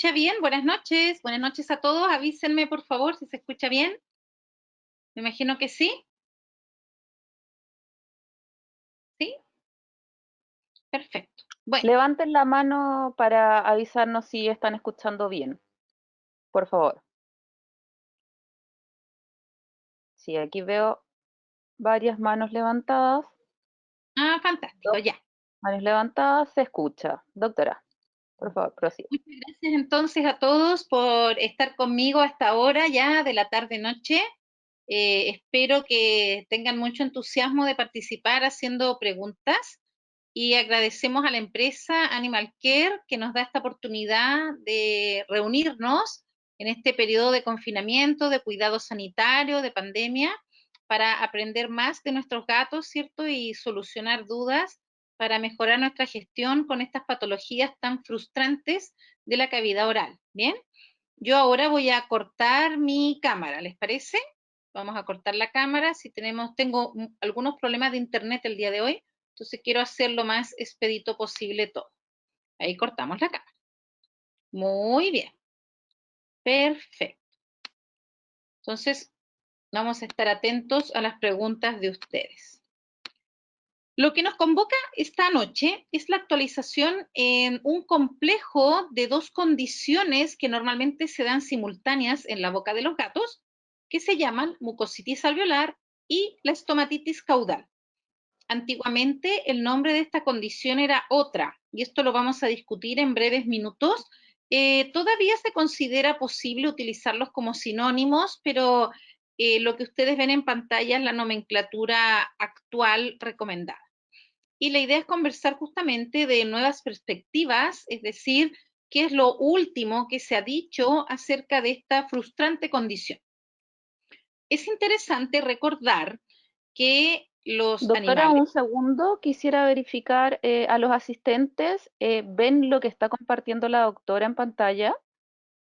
escucha bien? Buenas noches a todos, avísenme por favor si se escucha bien. Me imagino que sí. ¿Sí? Perfecto. Bueno, Levanten la mano para avisarnos si están escuchando bien, por favor. Sí, aquí veo varias manos levantadas. fantástico, Dos ya. manos levantadas, se escucha. Doctora, por favor, prosiga. Muchas gracias entonces a todos por estar conmigo hasta ahora ya de la tarde-noche. Espero que tengan mucho entusiasmo de participar haciendo preguntas y agradecemos a la empresa Animal Care que nos da esta oportunidad de reunirnos en este periodo de confinamiento, de cuidado sanitario, de pandemia, para aprender más de nuestros gatos, ¿cierto? Y solucionar dudas para mejorar nuestra gestión con estas patologías tan frustrantes de la cavidad oral. ¿Bien? Yo ahora voy a cortar mi cámara, ¿les parece? Vamos a cortar la cámara. Si tengo algunos problemas de internet el día de hoy, entonces quiero hacer lo más expedito posible todo. Ahí cortamos la cámara. Muy bien. Perfecto. Entonces, vamos a estar atentos a las preguntas de ustedes. Lo que nos convoca esta noche es la actualización en un complejo de dos condiciones que normalmente se dan simultáneas en la boca de los gatos, que se llaman mucositis alveolar y la estomatitis caudal. Antiguamente el nombre de esta condición era otra, y esto lo vamos a discutir en breves minutos. Todavía se considera posible utilizarlos como sinónimos, pero lo que ustedes ven en pantalla es la nomenclatura actual recomendada. Y la idea es conversar justamente de nuevas perspectivas, es decir, qué es lo último que se ha dicho acerca de esta frustrante condición. Es interesante recordar que los Doctora, animales, un segundo, quisiera verificar a los asistentes, ¿ven lo que está compartiendo la doctora en pantalla?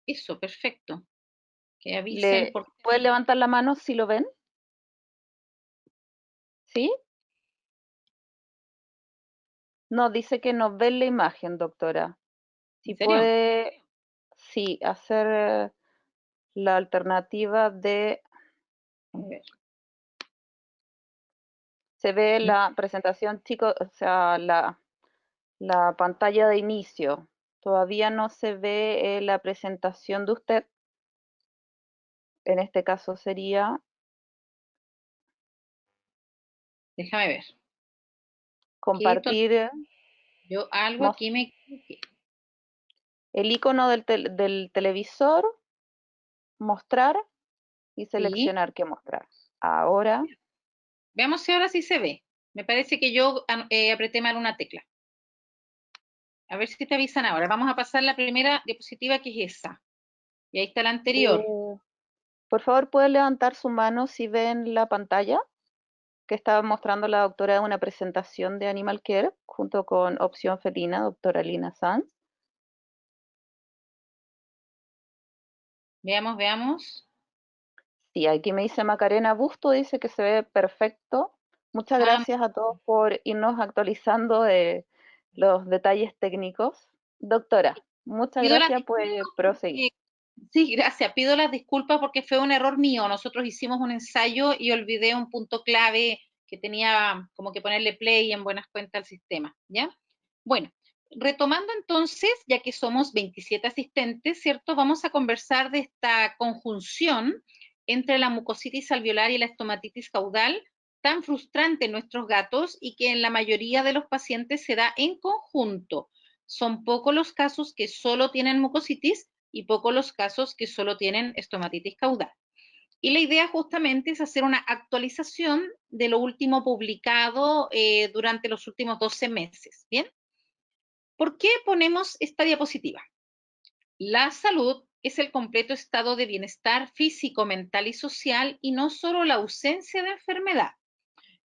eso, perfecto, que avisen por ¿Pueden levantar la mano si lo ven? ¿Sí? No, dice que no ven la imagen, doctora. Si ¿en serio? puede, sí, hacer la alternativa de, A ver. se ve la presentación, chicos, o sea, la pantalla de inicio. Todavía no se ve la presentación de usted. En este caso sería Déjame ver. Quieto, compartir, yo algo mos- aquí me equivoqué. el icono del televisor, mostrar y Sí. seleccionar qué mostrar. Ahora, Veamos si ahora sí se ve. Me parece que yo apreté mal una tecla. A ver si te avisan ahora. Vamos a pasar la primera diapositiva que es esa. Y ahí está la anterior. eh, por favor, ¿puede levantar su mano si ven la pantalla que estaba mostrando la doctora en una presentación de Animal Care junto con Opción Felina, doctora Lina Sanz? Veamos, veamos. Sí, aquí me dice Macarena Busto, dice que se ve perfecto. Muchas Ah, gracias a todos por irnos actualizando de los detalles técnicos. Doctora, muchas pido las gracias, disculpas pues proseguir. porque, sí, gracias. Pido las disculpas porque fue un error mío. Nosotros hicimos un ensayo y olvidé un punto clave que tenía como que ponerle play en buenas cuentas al sistema, ¿ya? Bueno, retomando entonces, ya que somos 27 asistentes, ¿cierto? Vamos a conversar de esta conjunción entre la mucositis alveolar y la estomatitis caudal, tan frustrante en nuestros gatos y que en la mayoría de los pacientes se da en conjunto. Son pocos los casos que solo tienen mucositis y pocos los casos que solo tienen estomatitis caudal. Y la idea justamente es hacer una actualización de lo último publicado durante los últimos 12 meses. ¿Bien? ¿Por qué ponemos esta diapositiva? La salud es el completo estado de bienestar físico, mental y social y no solo la ausencia de enfermedad.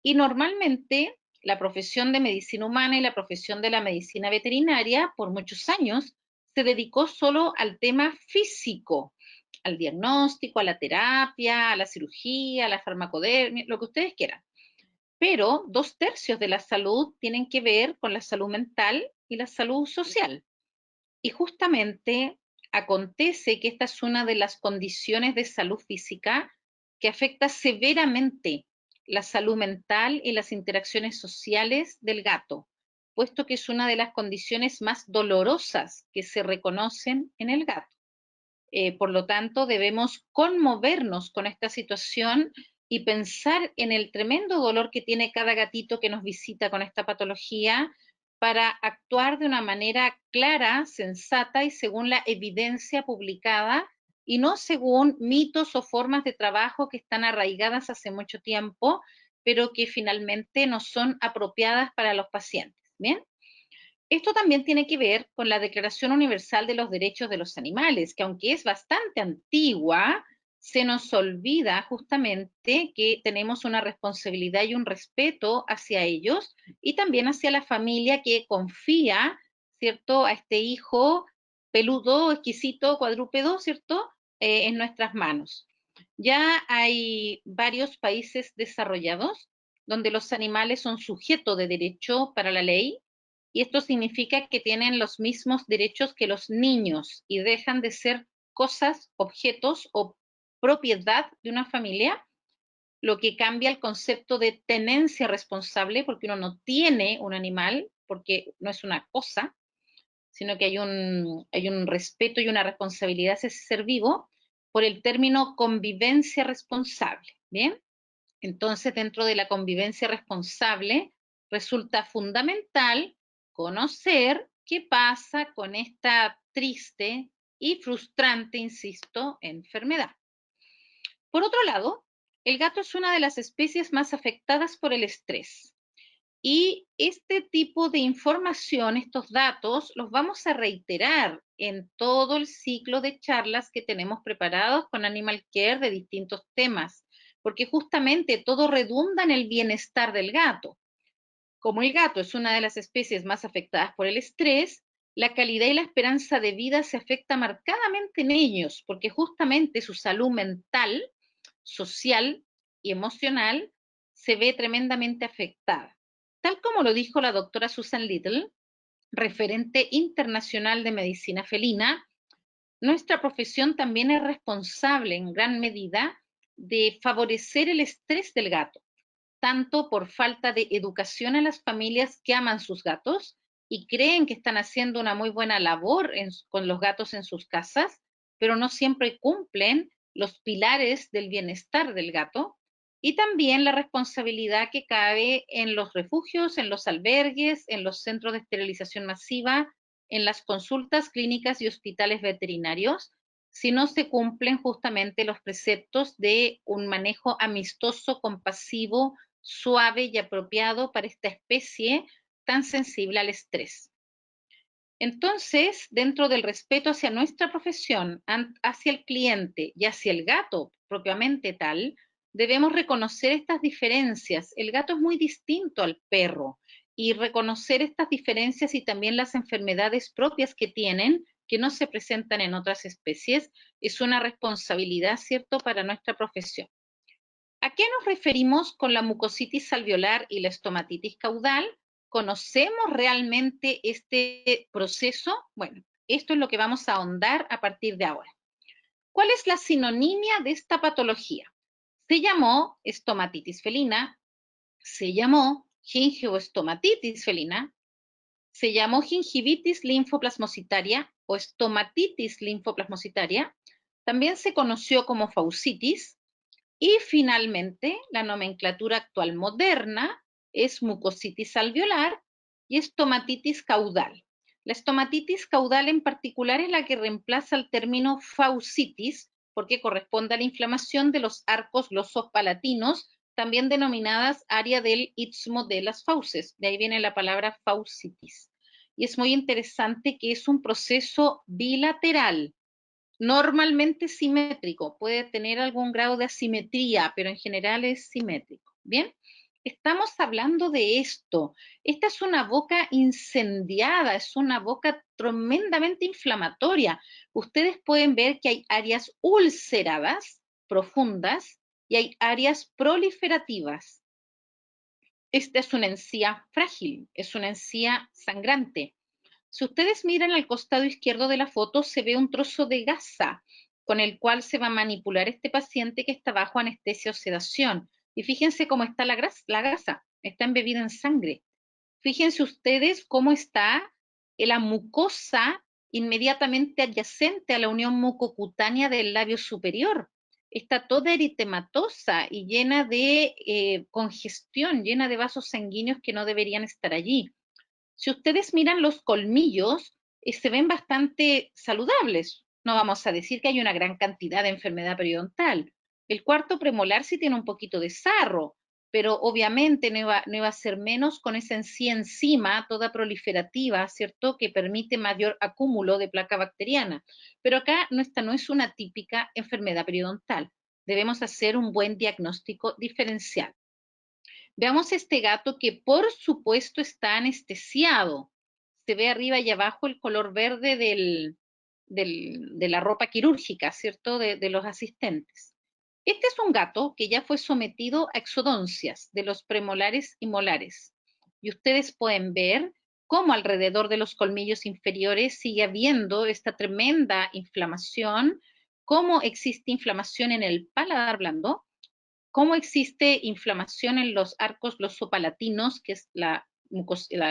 Y normalmente la profesión de medicina humana y la profesión de la medicina veterinaria por muchos años se dedicó solo al tema físico, al diagnóstico, a la terapia, a la cirugía, a la farmacodermia, lo que ustedes quieran. Pero 2/3 de la salud tienen que ver con la salud mental y la salud social. Y justamente Acontece que esta es una de las condiciones de salud física que afecta severamente la salud mental y las interacciones sociales del gato, puesto que es una de las condiciones más dolorosas que se reconocen en el gato. Por lo tanto, debemos conmovernos con esta situación y pensar en el tremendo dolor que tiene cada gatito que nos visita con esta patología para actuar de una manera clara, sensata y según la evidencia publicada y no según mitos o formas de trabajo que están arraigadas hace mucho tiempo, pero que finalmente no son apropiadas para los pacientes. ¿Bien? Esto también tiene que ver con la Declaración Universal de los Derechos de los Animales, que aunque es bastante antigua, se nos olvida justamente que tenemos una responsabilidad y un respeto hacia ellos y también hacia la familia que confía, ¿cierto?, a este hijo peludo, exquisito, cuadrúpedo, ¿cierto?, en nuestras manos. Ya hay varios países desarrollados donde los animales son sujeto de derecho para la ley y esto significa que tienen los mismos derechos que los niños y dejan de ser cosas, objetos o propiedad de una familia, lo que cambia el concepto de tenencia responsable, porque uno no tiene un animal, porque no es una cosa, sino que hay un respeto y una responsabilidad hacia ese ser vivo, por el término convivencia responsable. ¿Bien? Entonces, dentro de la convivencia responsable, resulta fundamental conocer qué pasa con esta triste y frustrante, insisto, enfermedad. Por otro lado, el gato es una de las especies más afectadas por el estrés. Y este tipo de información, estos datos, los vamos a reiterar en todo el ciclo de charlas que tenemos preparados con Animal Care de distintos temas, porque justamente todo redunda en el bienestar del gato. Como el gato es una de las especies más afectadas por el estrés, la calidad y la esperanza de vida se afecta marcadamente en ellos, porque justamente su salud mental, social y emocional se ve tremendamente afectada. Tal como lo dijo la doctora Susan Little, referente internacional de medicina felina, nuestra profesión también es responsable en gran medida de favorecer el estrés del gato, tanto por falta de educación a las familias que aman sus gatos y creen que están haciendo una muy buena labor con los gatos en sus casas, pero no siempre cumplen los pilares del bienestar del gato, y también la responsabilidad que cabe en los refugios, en los albergues, en los centros de esterilización masiva, en las consultas clínicas y hospitales veterinarios, si no se cumplen justamente los preceptos de un manejo amistoso, compasivo, suave y apropiado para esta especie tan sensible al estrés. Entonces, dentro del respeto hacia nuestra profesión, hacia el cliente y hacia el gato propiamente tal, debemos reconocer estas diferencias. El gato es muy distinto al perro y reconocer estas diferencias y también las enfermedades propias que tienen, que no se presentan en otras especies, es una responsabilidad, ¿cierto?, para nuestra profesión. ¿A qué nos referimos con la mucositis alveolar y la estomatitis caudal? ¿Conocemos realmente este proceso? Bueno, esto es lo que vamos a ahondar a partir de ahora. ¿Cuál es la sinonimia de esta patología? Se llamó estomatitis felina, se llamó gingivoestomatitis felina, se llamó gingivitis linfoplasmocitaria o estomatitis linfoplasmocitaria, también se conoció como faucitis, y finalmente, la nomenclatura actual moderna es mucositis alveolar y estomatitis caudal. La estomatitis caudal en particular es la que reemplaza el término faucitis porque corresponde a la inflamación de los arcos glosospalatinos, también denominadas área del istmo de las fauces. De ahí viene la palabra faucitis. Y es muy interesante que es un proceso bilateral, normalmente simétrico, puede tener algún grado de asimetría, pero en general es simétrico. Bien, estamos hablando de esto. Esta es una boca incendiada, es una boca tremendamente inflamatoria. Ustedes pueden ver que hay áreas ulceradas, profundas, y hay áreas proliferativas. Esta es una encía frágil, es una encía sangrante. Si ustedes miran al costado izquierdo de la foto, se ve un trozo de gasa con el cual se va a manipular este paciente que está bajo anestesia o sedación. Y fíjense cómo está la gasa, está embebida en sangre. Fíjense ustedes cómo está la mucosa inmediatamente adyacente a la unión mucocutánea del labio superior. Está toda eritematosa y llena de congestión, llena de vasos sanguíneos que no deberían estar allí. Si ustedes miran los colmillos, se ven bastante saludables. No vamos a decir que hay una gran cantidad de enfermedad periodontal. El cuarto premolar sí tiene un poquito de sarro, pero obviamente no iba a ser menos con esa enzima toda proliferativa, ¿cierto? Que permite mayor acúmulo de placa bacteriana. Pero acá esta no es una típica enfermedad periodontal. Debemos hacer un buen diagnóstico diferencial. Veamos este gato que por supuesto está anestesiado. Se ve arriba y abajo el color verde de la ropa quirúrgica, ¿cierto? De los asistentes. Este es un gato que ya fue sometido a exodoncias de los premolares y molares. Y ustedes pueden ver cómo alrededor de los colmillos inferiores sigue habiendo esta tremenda inflamación, cómo existe inflamación en el paladar blando, cómo existe inflamación en los arcos glosopalatinos, que es la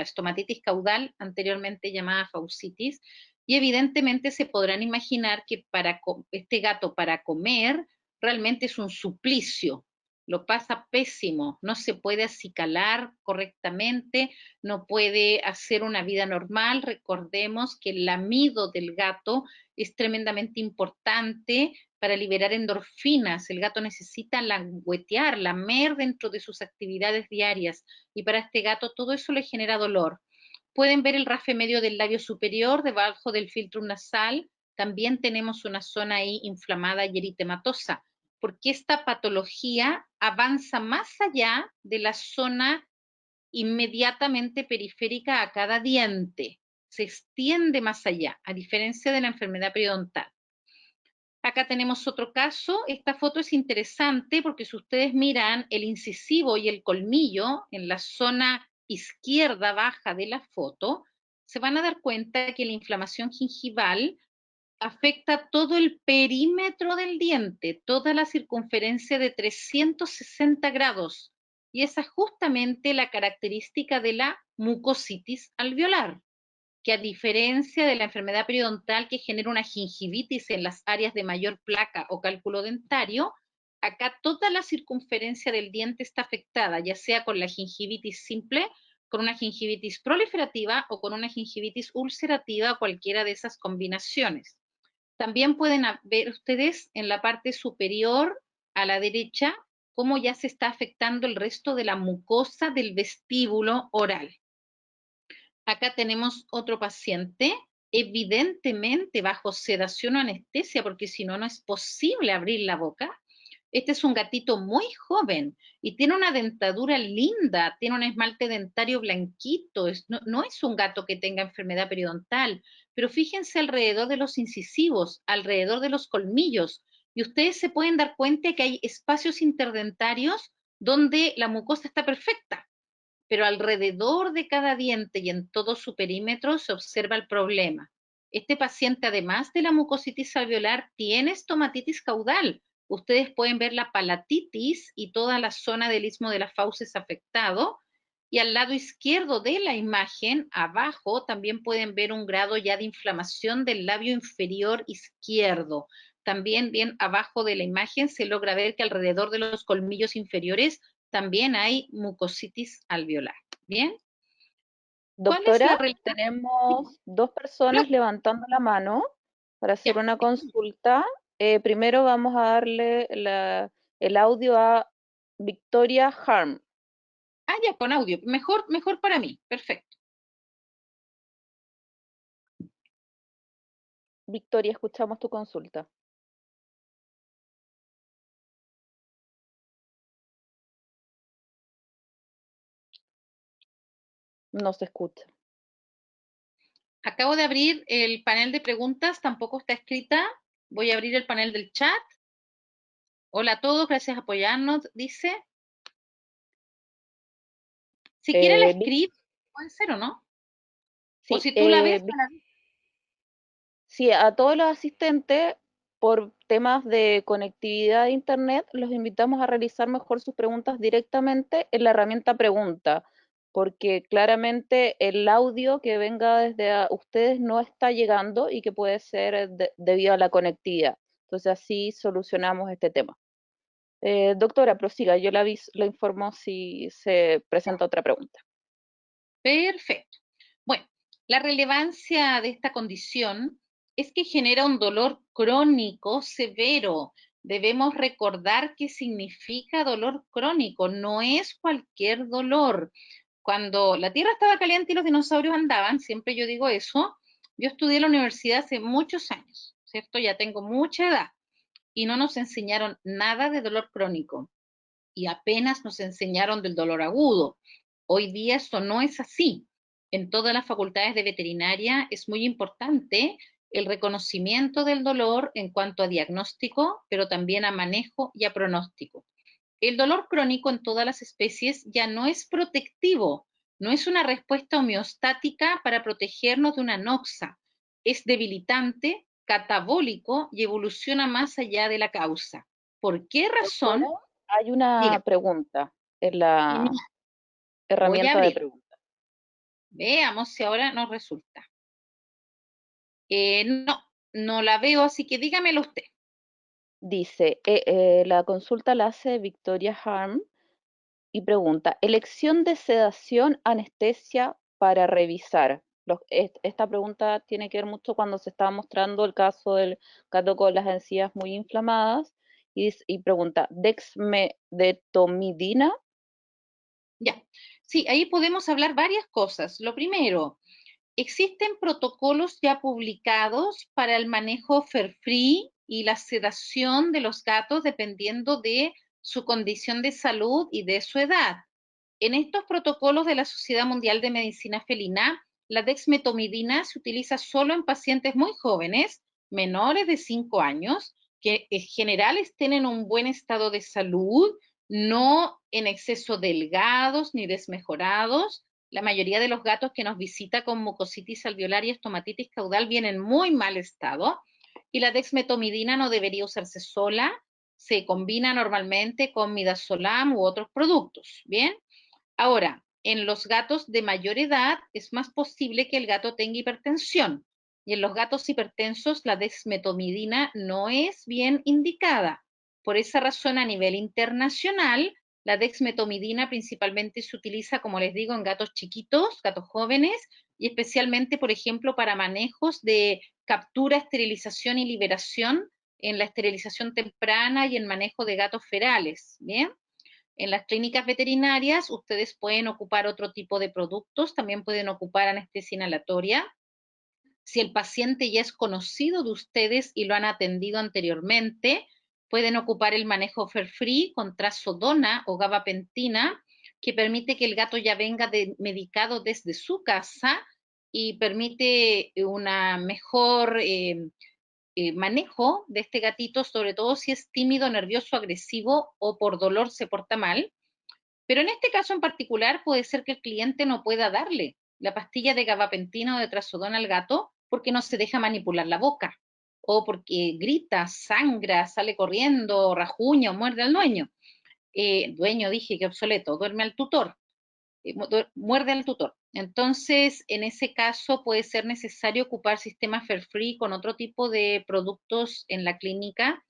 estomatitis caudal, anteriormente llamada faucitis, y evidentemente se podrán imaginar que para este gato para comer realmente es un suplicio, lo pasa pésimo, no se puede acicalar correctamente, no puede hacer una vida normal. Recordemos que el lamido del gato es tremendamente importante para liberar endorfinas. El gato necesita languetear, lamer dentro de sus actividades diarias y para este gato todo eso le genera dolor. Pueden ver el rafe medio del labio superior, debajo del filtro nasal. También tenemos una zona ahí inflamada y eritematosa, porque esta patología avanza más allá de la zona inmediatamente periférica a cada diente. Se extiende más allá, a diferencia de la enfermedad periodontal. Acá tenemos otro caso. Esta foto es interesante porque si ustedes miran el incisivo y el colmillo en la zona izquierda baja de la foto, se van a dar cuenta que la inflamación gingival afecta todo el perímetro del diente, toda la circunferencia de 360 grados. Y esa es justamente la característica de la mucositis alveolar, que a diferencia de la enfermedad periodontal que genera una gingivitis en las áreas de mayor placa o cálculo dentario, acá toda la circunferencia del diente está afectada, ya sea con la gingivitis simple, con una gingivitis proliferativa o con una gingivitis ulcerativa, cualquiera de esas combinaciones. También pueden ver ustedes en la parte superior a la derecha cómo ya se está afectando el resto de la mucosa del vestíbulo oral. Acá tenemos otro paciente, evidentemente bajo sedación o anestesia, porque si no, no es posible abrir la boca. Este es un gatito muy joven y tiene una dentadura linda, tiene un esmalte dentario blanquito. No es un gato que tenga enfermedad periodontal, pero fíjense alrededor de los incisivos, alrededor de los colmillos, y ustedes se pueden dar cuenta que hay espacios interdentarios donde la mucosa está perfecta, pero alrededor de cada diente y en todo su perímetro se observa el problema. Este paciente, además de la mucositis alveolar, tiene estomatitis caudal. Ustedes pueden ver la palatitis y toda la zona del istmo de las fauces afectado. Y al lado izquierdo de la imagen, abajo, también pueden ver un grado ya de inflamación del labio inferior izquierdo. También bien abajo de la imagen se logra ver que alrededor de los colmillos inferiores también hay mucositis alveolar. ¿Bien? ¿Cuál es Doctora, la relación? tenemos dos personas levantando la mano para hacer Ya. una consulta. Primero vamos a darle el audio a Victoria Harm. Ah, ya, con audio. Mejor para mí. Perfecto. Victoria, escuchamos tu consulta. No se escucha. Acabo de abrir el panel de preguntas, tampoco está escrita. Voy a abrir el panel del chat. Hola a todos, gracias por apoyarnos, dice. Si quiere la Eh, Vic- escribe, puede ser o no. O Sí, si tú la ves, me la sí, a todos los asistentes, por temas de conectividad a Internet, los invitamos a realizar mejor sus preguntas directamente en la herramienta Pregunta, porque claramente el audio que venga desde ustedes no está llegando y que puede ser debido a la conectividad. Entonces así solucionamos este tema. Doctora, prosiga, yo la informo si se presenta otra pregunta. Perfecto. Bueno, la relevancia de esta condición es que genera un dolor crónico severo. Debemos recordar qué significa dolor crónico, no es cualquier dolor. Cuando la Tierra estaba caliente y los dinosaurios andaban, siempre yo digo eso, yo estudié en la universidad hace muchos años, ¿cierto? Ya tengo mucha edad y no nos enseñaron nada de dolor crónico y apenas nos enseñaron del dolor agudo. Hoy día eso no es así. En todas las facultades de veterinaria es muy importante el reconocimiento del dolor en cuanto a diagnóstico, pero también a manejo y a pronóstico. El dolor crónico en todas las especies ya no es protectivo, no es una respuesta homeostática para protegernos de una noxa, es debilitante, catabólico y evoluciona más allá de la causa. ¿Por qué Doctora, razón? hay Diga, una pregunta en la genial. Voy a herramienta de abrir. preguntas. Veamos si ahora nos resulta. No, no la veo, así que dígamelo usted. Dice, la consulta la hace Victoria Harm y pregunta, elección de sedación, anestesia para revisar. Esta pregunta tiene que ver mucho cuando se estaba mostrando el caso del gato con las encías muy inflamadas y pregunta, dexmedetomidina. Ya. Sí, ahí podemos hablar varias cosas. Lo primero, existen protocolos ya publicados para el manejo FER-free y la sedación de los gatos dependiendo de su condición de salud y de su edad. En estos protocolos de la Sociedad Mundial de Medicina Felina, la dexmetomidina se utiliza solo en pacientes muy jóvenes, menores de 5 años, que en general estén en un buen estado de salud, no en exceso delgados ni desmejorados. La mayoría de los gatos que nos visita con mucositis alveolar y estomatitis caudal vienen en muy mal estado y la dexmetomidina no debería usarse sola, se combina normalmente con midazolam u otros productos, ¿bien? Ahora, en los gatos de mayor edad es más posible que el gato tenga hipertensión y en los gatos hipertensos la dexmetomidina no es bien indicada. Por esa razón, a nivel internacional, la dexmetomidina principalmente se utiliza, como les digo, en gatos chiquitos, gatos jóvenes y especialmente, por ejemplo, para manejos de captura, esterilización y liberación en la esterilización temprana y en manejo de gatos ferales, ¿bien? En las clínicas veterinarias ustedes pueden ocupar otro tipo de productos, también pueden ocupar anestesia inhalatoria. Si el paciente ya es conocido de ustedes y lo han atendido anteriormente, pueden ocupar el manejo FER-free con trazodona o gabapentina, que permite que el gato ya venga medicado desde su casa y permite una mejor manejo de este gatito, sobre todo si es tímido, nervioso, agresivo o por dolor se porta mal. Pero en este caso en particular puede ser que el cliente no pueda darle la pastilla de gabapentina o de trazodona al gato porque no se deja manipular la boca o porque grita, sangra, sale corriendo, rajuña o muerde al dueño. Dueño dije que obsoleto, duerme al tutor, muerde al tutor. Entonces, en ese caso puede ser necesario ocupar sistemas FER-free con otro tipo de productos en la clínica.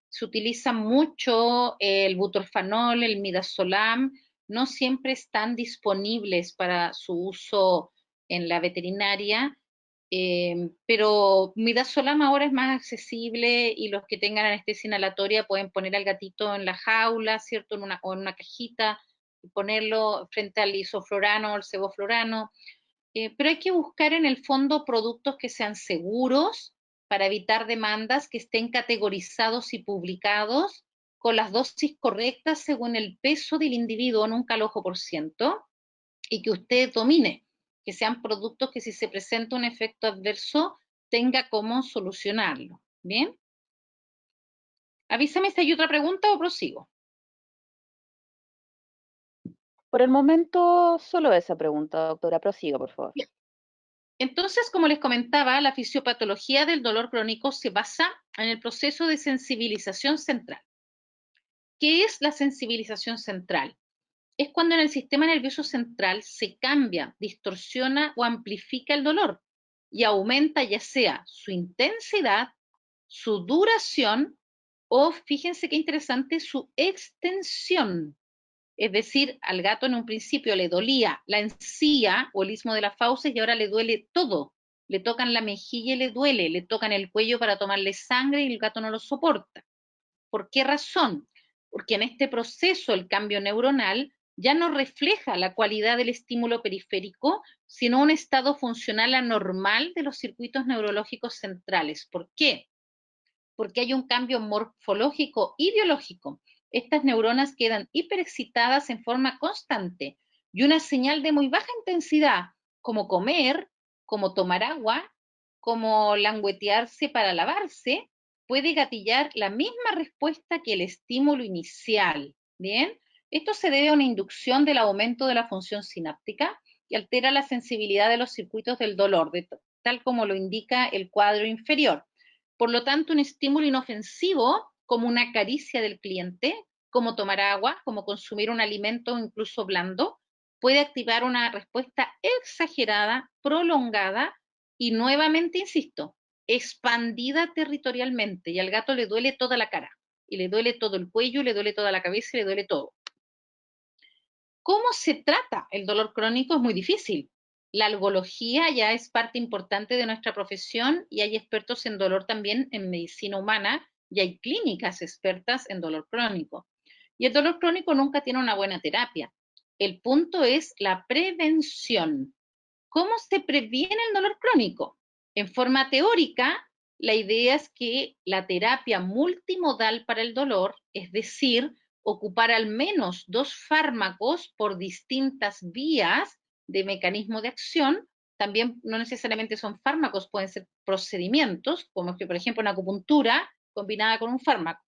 Se utiliza mucho el butorfanol, el midazolam, no siempre están disponibles para su uso en la veterinaria, pero midazolam ahora es más accesible y los que tengan anestesia inhalatoria pueden poner al gatito en la jaula, ¿cierto? O en una cajita y ponerlo frente al isoflorano o al sevoflorano. Pero hay que buscar en el fondo productos que sean seguros para evitar demandas, que estén categorizados y publicados con las dosis correctas según el peso del individuo, nunca al ojo por ciento, y que usted domine, que sean productos que si se presenta un efecto adverso tenga cómo solucionarlo. ¿Bien? Avísame si hay otra pregunta o prosigo. Por el momento, solo esa pregunta, doctora. Prosiga, por favor. Entonces, como les comentaba, la fisiopatología del dolor crónico se basa en el proceso de sensibilización central. ¿Qué es la sensibilización central? Es cuando en el sistema nervioso central se cambia, distorsiona o amplifica el dolor y aumenta ya sea su intensidad, su duración o, fíjense qué interesante, su extensión. Es decir, al gato en un principio le dolía la encía o el istmo de las fauces y ahora le duele todo. Le tocan la mejilla y le duele, le tocan el cuello para tomarle sangre y el gato no lo soporta. ¿Por qué razón? Porque en este proceso el cambio neuronal ya no refleja la cualidad del estímulo periférico, sino un estado funcional anormal de los circuitos neurológicos centrales. ¿Por qué? Porque hay un cambio morfológico y biológico. Estas neuronas quedan hiperexcitadas en forma constante y una señal de muy baja intensidad, como comer, como tomar agua, como languetearse para lavarse, puede gatillar la misma respuesta que el estímulo inicial. Bien, esto se debe a una inducción del aumento de la función sináptica y altera la sensibilidad de los circuitos del dolor, tal como lo indica el cuadro inferior. Por lo tanto, un estímulo inofensivo, como una caricia del cliente, como tomar agua, como consumir un alimento incluso blando, puede activar una respuesta exagerada, prolongada y nuevamente, insisto, expandida territorialmente. Y al gato le duele toda la cara, y le duele todo el cuello, y le duele toda la cabeza, y le duele todo. ¿Cómo se trata el dolor crónico? Es muy difícil. La algología ya es parte importante de nuestra profesión y hay expertos en dolor también en medicina humana y hay clínicas expertas en dolor crónico. Y el dolor crónico nunca tiene una buena terapia. El punto es la prevención. ¿Cómo se previene el dolor crónico? En forma teórica, la idea es que la terapia multimodal para el dolor, es decir, ocupar al menos 2 fármacos por distintas vías de mecanismo de acción, también no necesariamente son fármacos, pueden ser procedimientos, como que por ejemplo una acupuntura combinada con un fármaco,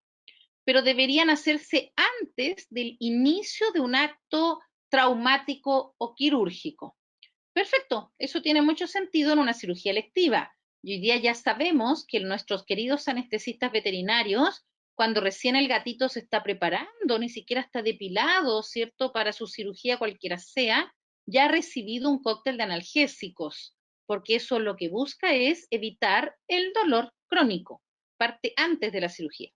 pero deberían hacerse antes del inicio de un acto traumático o quirúrgico. Perfecto, eso tiene mucho sentido en una cirugía electiva. Y hoy día ya sabemos que nuestros queridos anestesistas veterinarios, cuando recién el gatito se está preparando, ni siquiera está depilado, ¿cierto? Para su cirugía cualquiera sea, ya ha recibido un cóctel de analgésicos, porque eso lo que busca es evitar el dolor crónico, parte antes de la cirugía.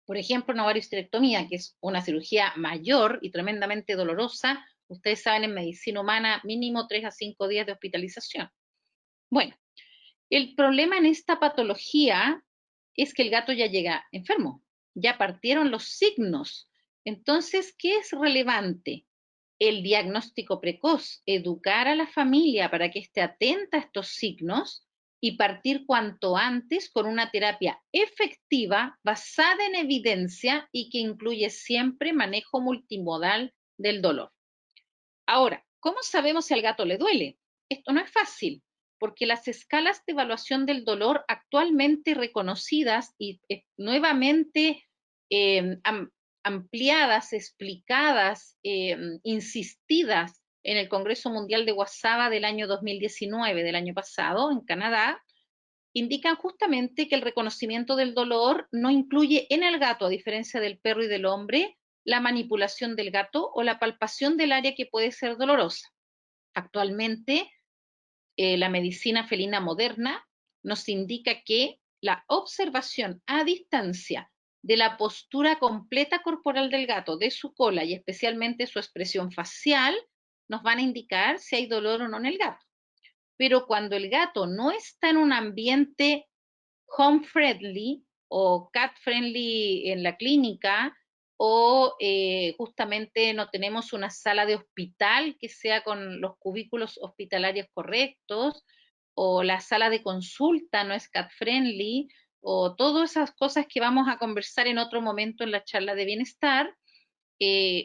Por ejemplo, una ovariohisterectomía, que es una cirugía mayor y tremendamente dolorosa, ustedes saben en medicina humana mínimo 3 a 5 días de hospitalización. Bueno, el problema en esta patología es que el gato ya llega enfermo, ya partieron los signos. Entonces, ¿qué es relevante? El diagnóstico precoz, educar a la familia para que esté atenta a estos signos y partir cuanto antes con una terapia efectiva basada en evidencia y que incluye siempre manejo multimodal del dolor. Ahora, ¿cómo sabemos si al gato le duele? Esto no es fácil, porque las escalas de evaluación del dolor actualmente reconocidas y nuevamente ampliadas, explicadas, insistidas en el Congreso Mundial de Wasaba del año 2019, del año pasado, en Canadá, indican justamente que el reconocimiento del dolor no incluye en el gato, a diferencia del perro y del hombre, la manipulación del gato o la palpación del área que puede ser dolorosa. Actualmente, la medicina felina moderna nos indica que la observación a distancia de la postura completa corporal del gato, de su cola y especialmente su expresión facial, nos van a indicar si hay dolor o no en el gato. Pero cuando el gato no está en un ambiente home friendly o cat friendly en la clínica, o justamente no tenemos una sala de hospital que sea con los cubículos hospitalarios correctos, o la sala de consulta no es cat friendly, o todas esas cosas que vamos a conversar en otro momento en la charla de bienestar,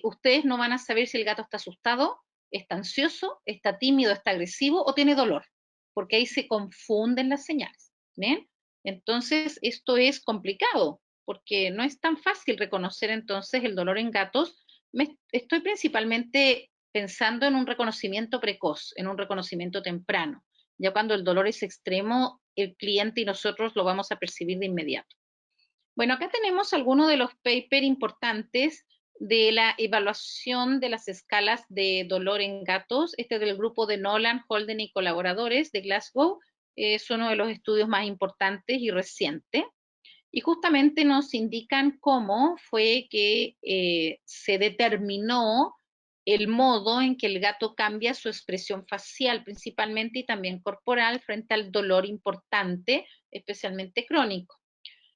ustedes no van a saber si el gato está asustado, está ansioso, está tímido, está agresivo o tiene dolor, porque ahí se confunden las señales. ¿Bien? Entonces, esto es complicado, porque no es tan fácil reconocer entonces el dolor en gatos. Estoy principalmente pensando en un reconocimiento precoz, en un reconocimiento temprano. Ya cuando el dolor es extremo, el cliente y nosotros lo vamos a percibir de inmediato. Bueno, acá tenemos algunos de los papers importantes de la evaluación de las escalas de dolor en gatos. Este es del grupo de Nolan, Holden y colaboradores de Glasgow. Es uno de los estudios más importantes y recientes. Y justamente nos indican cómo fue que se determinó el modo en que el gato cambia su expresión facial principalmente y también corporal frente al dolor importante, especialmente crónico.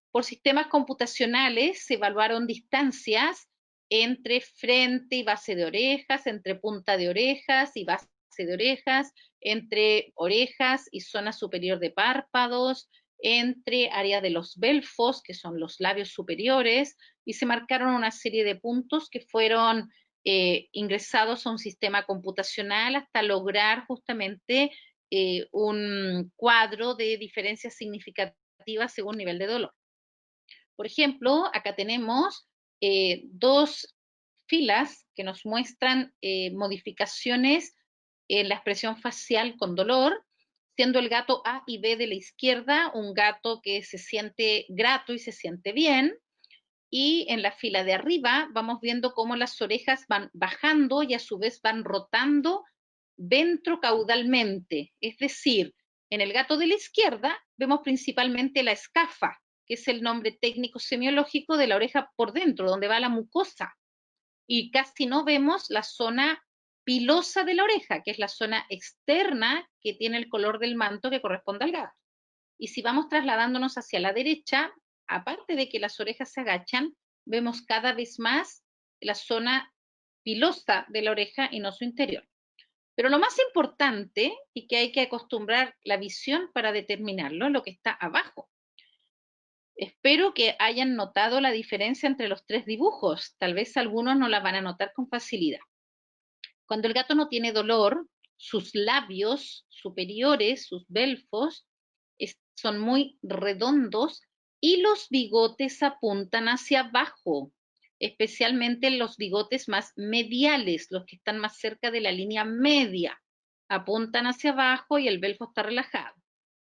Por sistemas computacionales se evaluaron distancias entre frente y base de orejas, entre punta de orejas y base de orejas, entre orejas y zona superior de párpados, entre área de los belfos, que son los labios superiores, y se marcaron una serie de puntos que fueron ingresados a un sistema computacional hasta lograr justamente un cuadro de diferencias significativas según nivel de dolor. Por ejemplo, acá tenemos dos filas que nos muestran modificaciones en la expresión facial con dolor, siendo el gato A y B de la izquierda un gato que se siente grato y se siente bien, y en la fila de arriba vamos viendo cómo las orejas van bajando y a su vez van rotando ventrocaudalmente, es decir, en el gato de la izquierda vemos principalmente la escafa, que es el nombre técnico semiológico de la oreja por dentro, donde va la mucosa, y casi no vemos la zona pilosa de la oreja, que es la zona externa que tiene el color del manto que corresponde al gato. Y si vamos trasladándonos hacia la derecha, aparte de que las orejas se agachan, vemos cada vez más la zona pilosa de la oreja y no su interior. Pero lo más importante, y que hay que acostumbrar la visión para determinarlo, es lo que está abajo. Espero que hayan notado la diferencia entre los tres dibujos. Tal vez algunos no la van a notar con facilidad. Cuando el gato no tiene dolor, sus labios superiores, sus belfos, son muy redondos y los bigotes apuntan hacia abajo, especialmente los bigotes más mediales, los que están más cerca de la línea media, apuntan hacia abajo y el belfo está relajado.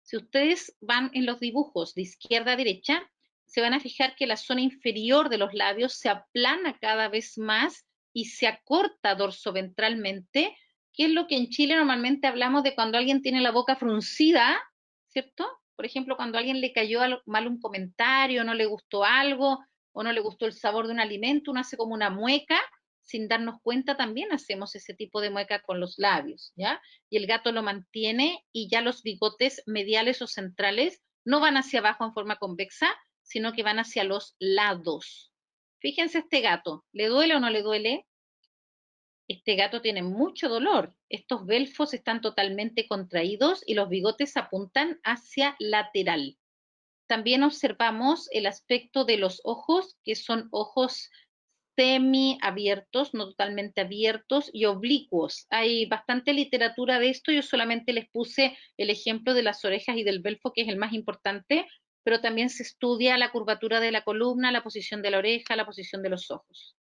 Si ustedes van en los dibujos de izquierda a derecha, se van a fijar que la zona inferior de los labios se aplana cada vez más y se acorta dorsoventralmente, que es lo que en Chile normalmente hablamos de cuando alguien tiene la boca fruncida, ¿cierto? Por ejemplo, cuando a alguien le cayó mal un comentario, no le gustó algo o no le gustó el sabor de un alimento, uno hace como una mueca, sin darnos cuenta también hacemos ese tipo de mueca con los labios, ¿ya? Y el gato lo mantiene y ya los bigotes mediales o centrales no van hacia abajo en forma convexa, sino que van hacia los lados. Fíjense este gato, ¿le duele o no le duele? Este gato tiene mucho dolor. Estos belfos están totalmente contraídos y los bigotes apuntan hacia lateral. También observamos el aspecto de los ojos, que son ojos semiabiertos, no totalmente abiertos, y oblicuos. Hay bastante literatura de esto, yo solamente les puse el ejemplo de las orejas y del belfo, que es el más importante, pero también se estudia la curvatura de la columna, la posición de la oreja, la posición de los ojos.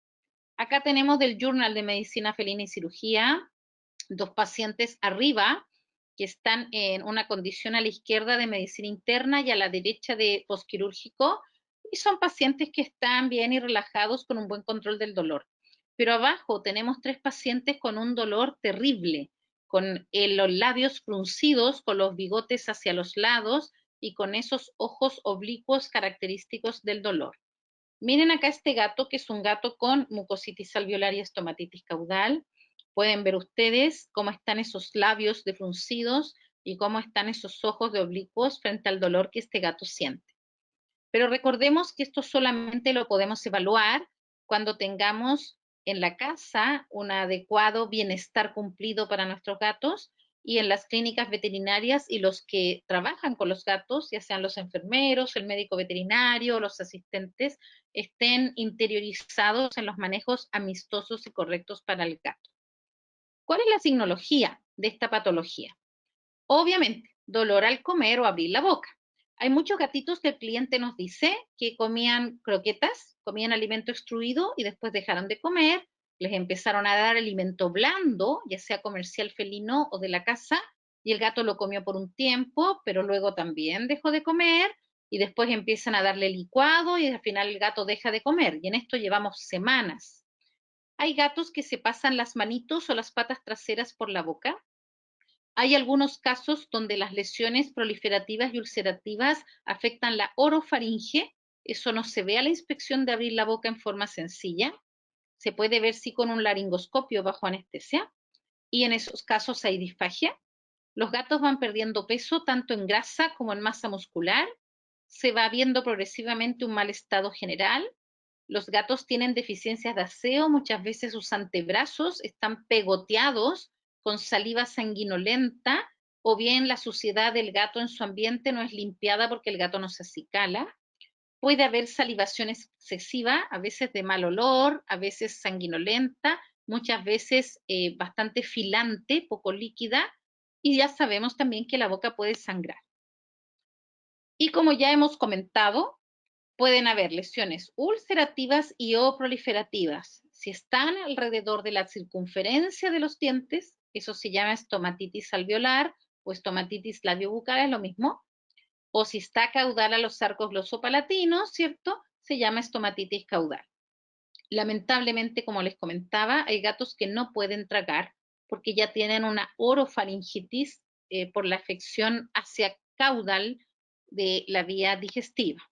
Acá tenemos del Journal de Medicina Felina y Cirugía, dos pacientes arriba que están en una condición a la izquierda de medicina interna y a la derecha de posquirúrgico, y son pacientes que están bien y relajados con un buen control del dolor. Pero abajo tenemos tres pacientes con un dolor terrible, con los labios fruncidos, con los bigotes hacia los lados y con esos ojos oblicuos característicos del dolor. Miren acá este gato, que es un gato con mucositis alveolar y estomatitis caudal. Pueden ver ustedes cómo están esos labios de fruncidos y cómo están esos ojos de oblicuos frente al dolor que este gato siente. Pero recordemos que esto solamente lo podemos evaluar cuando tengamos en la casa un adecuado bienestar cumplido para nuestros gatos y en las clínicas veterinarias y los que trabajan con los gatos, ya sean los enfermeros, el médico veterinario, los asistentes, estén interiorizados en los manejos amistosos y correctos para el gato. ¿Cuál es la signología de esta patología? Obviamente, dolor al comer o abrir la boca. Hay muchos gatitos que el cliente nos dice que comían croquetas, comían alimento extruido y después dejaron de comer, les empezaron a dar alimento blando, ya sea comercial felino o de la casa, y el gato lo comió por un tiempo, pero luego también dejó de comer y después empiezan a darle licuado y al final el gato deja de comer. Y en esto llevamos semanas. Hay gatos que se pasan las manitos o las patas traseras por la boca. Hay algunos casos donde las lesiones proliferativas y ulcerativas afectan la orofaringe. Eso no se ve a la inspección de abrir la boca en forma sencilla. Se puede ver sí con un laringoscopio bajo anestesia. Y en esos casos hay disfagia. Los gatos van perdiendo peso tanto en grasa como en masa muscular. Se va viendo progresivamente un mal estado general. Los gatos tienen deficiencias de aseo, muchas veces sus antebrazos están pegoteados con saliva sanguinolenta o bien la suciedad del gato en su ambiente no es limpiada porque el gato no se acicala. Puede haber salivación excesiva, a veces de mal olor, a veces sanguinolenta, muchas veces bastante filante, poco líquida, y ya sabemos también que la boca puede sangrar. Y como ya hemos comentado, pueden haber lesiones ulcerativas y o proliferativas. Si están alrededor de la circunferencia de los dientes, eso se llama estomatitis alveolar o estomatitis labiobucal, es lo mismo. O si está caudal a los arcos glosopalatinos, ¿cierto? Se llama estomatitis caudal. Lamentablemente, como les comentaba, hay gatos que no pueden tragar porque ya tienen una orofaringitis por la afección hacia caudal de la vía digestiva.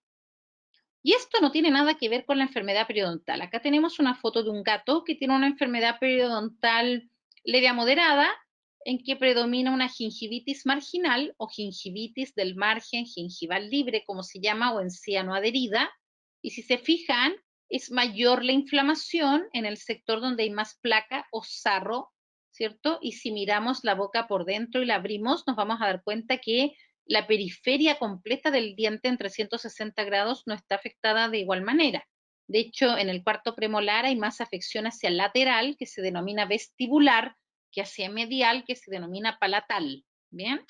Y esto no tiene nada que ver con la enfermedad periodontal. Acá tenemos una foto de un gato que tiene una enfermedad periodontal leve a moderada, en que predomina una gingivitis marginal o gingivitis del margen gingival libre, como se llama, o encía no adherida. Y si se fijan, es mayor la inflamación en el sector donde hay más placa o sarro, ¿cierto? Y si miramos la boca por dentro y la abrimos, nos vamos a dar cuenta que la periferia completa del diente en 360 grados no está afectada de igual manera. De hecho, en el cuarto premolar hay más afección hacia el lateral, que se denomina vestibular, que hacia medial, que se denomina palatal. Bien,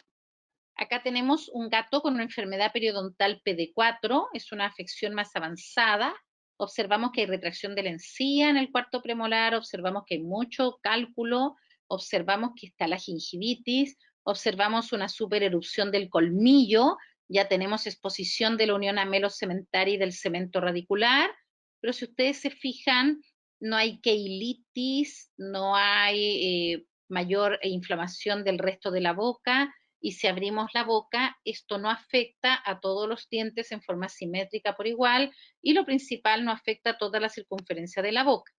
acá tenemos un gato con una enfermedad periodontal PD4, es una afección más avanzada. Observamos que hay retracción de la encía en el cuarto premolar, observamos que hay mucho cálculo, observamos que está la gingivitis, observamos una supererupción del colmillo, ya tenemos exposición de la unión amelocementaria y del cemento radicular, pero si ustedes se fijan, no hay keilitis, no hay mayor inflamación del resto de la boca, y si abrimos la boca, esto no afecta a todos los dientes en forma simétrica por igual, y lo principal, no afecta a toda la circunferencia de la boca.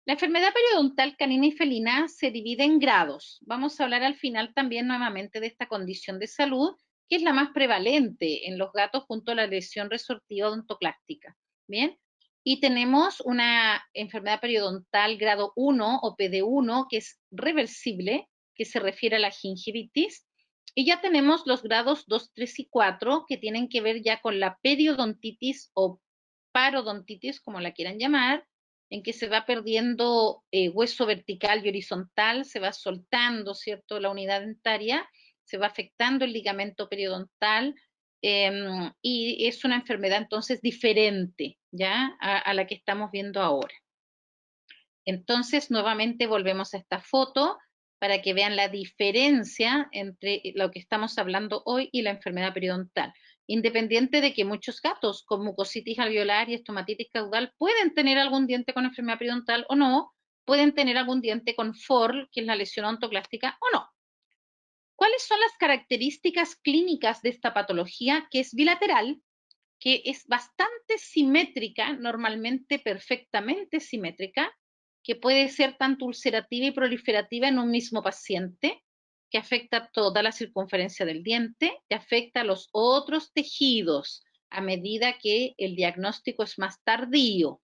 La enfermedad periodontal canina y felina se divide en grados. Vamos a hablar al final también nuevamente de esta condición de salud, que es la más prevalente en los gatos junto a la lesión resortiva odontoclástica. Bien, y tenemos una enfermedad periodontal grado 1 o PD1 que es reversible, que se refiere a la gingivitis. Y ya tenemos los grados 2, 3 y 4 que tienen que ver ya con la periodontitis o parodontitis, como la quieran llamar, en que se va perdiendo hueso vertical y horizontal, se va soltando, ¿cierto?, la unidad dentaria, se va afectando el ligamento periodontal y es una enfermedad entonces diferente, ¿ya?, a la que estamos viendo ahora. Entonces, nuevamente volvemos a esta foto para que vean la diferencia entre lo que estamos hablando hoy y la enfermedad periodontal. Independiente de que muchos gatos con mucositis alveolar y estomatitis caudal pueden tener algún diente con enfermedad periodontal o no, pueden tener algún diente con FORL, que es la lesión odontoclástica, o no. ¿Cuáles son las características clínicas de esta patología que es bilateral, que es bastante simétrica, normalmente perfectamente simétrica, que puede ser tanto ulcerativa y proliferativa en un mismo paciente, que afecta toda la circunferencia del diente, que afecta a los otros tejidos a medida que el diagnóstico es más tardío?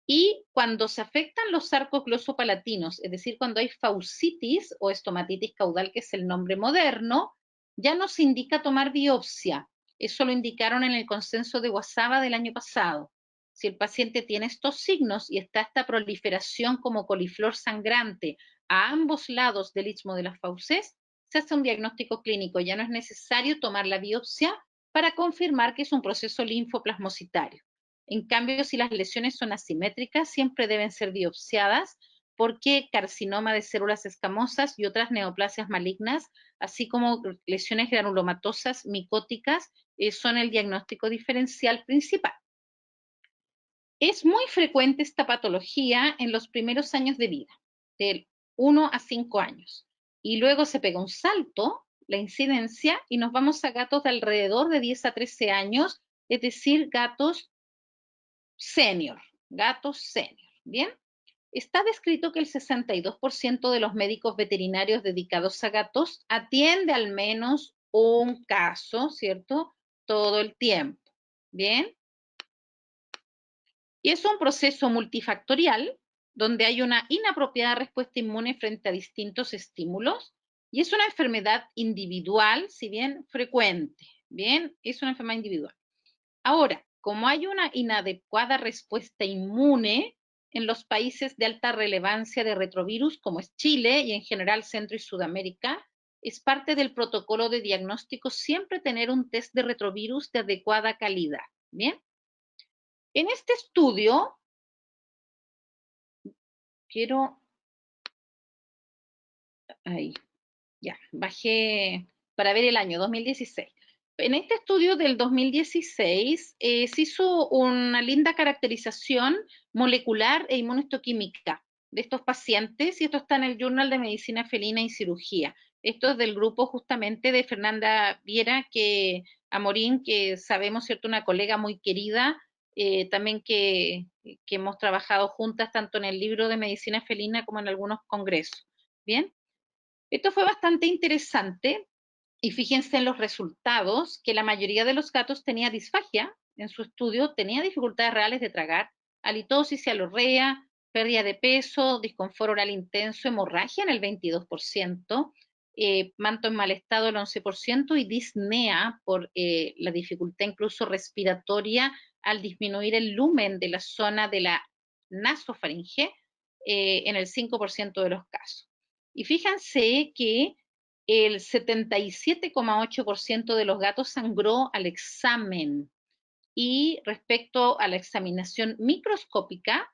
Y cuando se afectan los arcos glosopalatinos, es decir, cuando hay faucitis o estomatitis caudal, que es el nombre moderno, ya no se indica tomar biopsia. Eso lo indicaron en el consenso de Guasaba del año pasado. Si el paciente tiene estos signos y está esta proliferación como coliflor sangrante a ambos lados del istmo de las fauces, se hace un diagnóstico clínico. Ya no es necesario tomar la biopsia para confirmar que es un proceso linfoplasmocitario. En cambio, si las lesiones son asimétricas, siempre deben ser biopsiadas porque carcinoma de células escamosas y otras neoplasias malignas, así como lesiones granulomatosas micóticas, son el diagnóstico diferencial principal. Es muy frecuente esta patología en los primeros años de vida, del 1 a 5 años, y luego se pega un salto, la incidencia, y nos vamos a gatos de alrededor de 10 a 13 años, es decir, gatos senior, ¿bien? Está descrito que el 62% de los médicos veterinarios dedicados a gatos atiende al menos un caso, ¿cierto? Todo el tiempo, ¿bien? Y es un proceso multifactorial donde hay una inapropiada respuesta inmune frente a distintos estímulos y es una enfermedad individual, si bien frecuente, ¿bien? Es una enfermedad individual. Ahora, como hay una inadecuada respuesta inmune en los países de alta relevancia de retrovirus, como es Chile y en general Centro y Sudamérica, es parte del protocolo de diagnóstico siempre tener un test de retrovirus de adecuada calidad, ¿bien? En este estudio, quiero, ahí, ya, bajé para ver el año 2016. En este estudio del 2016 se hizo una linda caracterización molecular e inmunohistoquímica de estos pacientes y esto está en el Journal de Medicina Felina y Cirugía. Esto es del grupo justamente de Fernanda Viera, Amorín, que sabemos, ¿cierto? Una colega muy querida, también que hemos trabajado juntas tanto en el libro de Medicina Felina como en algunos congresos. ¿Bien? Esto fue bastante interesante y fíjense en los resultados que la mayoría de los gatos tenía disfagia en su estudio, tenía dificultades reales de tragar, halitosis y cialorrea, pérdida de peso, disconfort oral intenso, hemorragia en el 22%, manto en mal estado el 11% y disnea por la dificultad incluso respiratoria al disminuir el lumen de la zona de la nasofaringe en el 5% de los casos. Y fíjense que el 77,8% de los gatos sangró al examen y respecto a la examinación microscópica,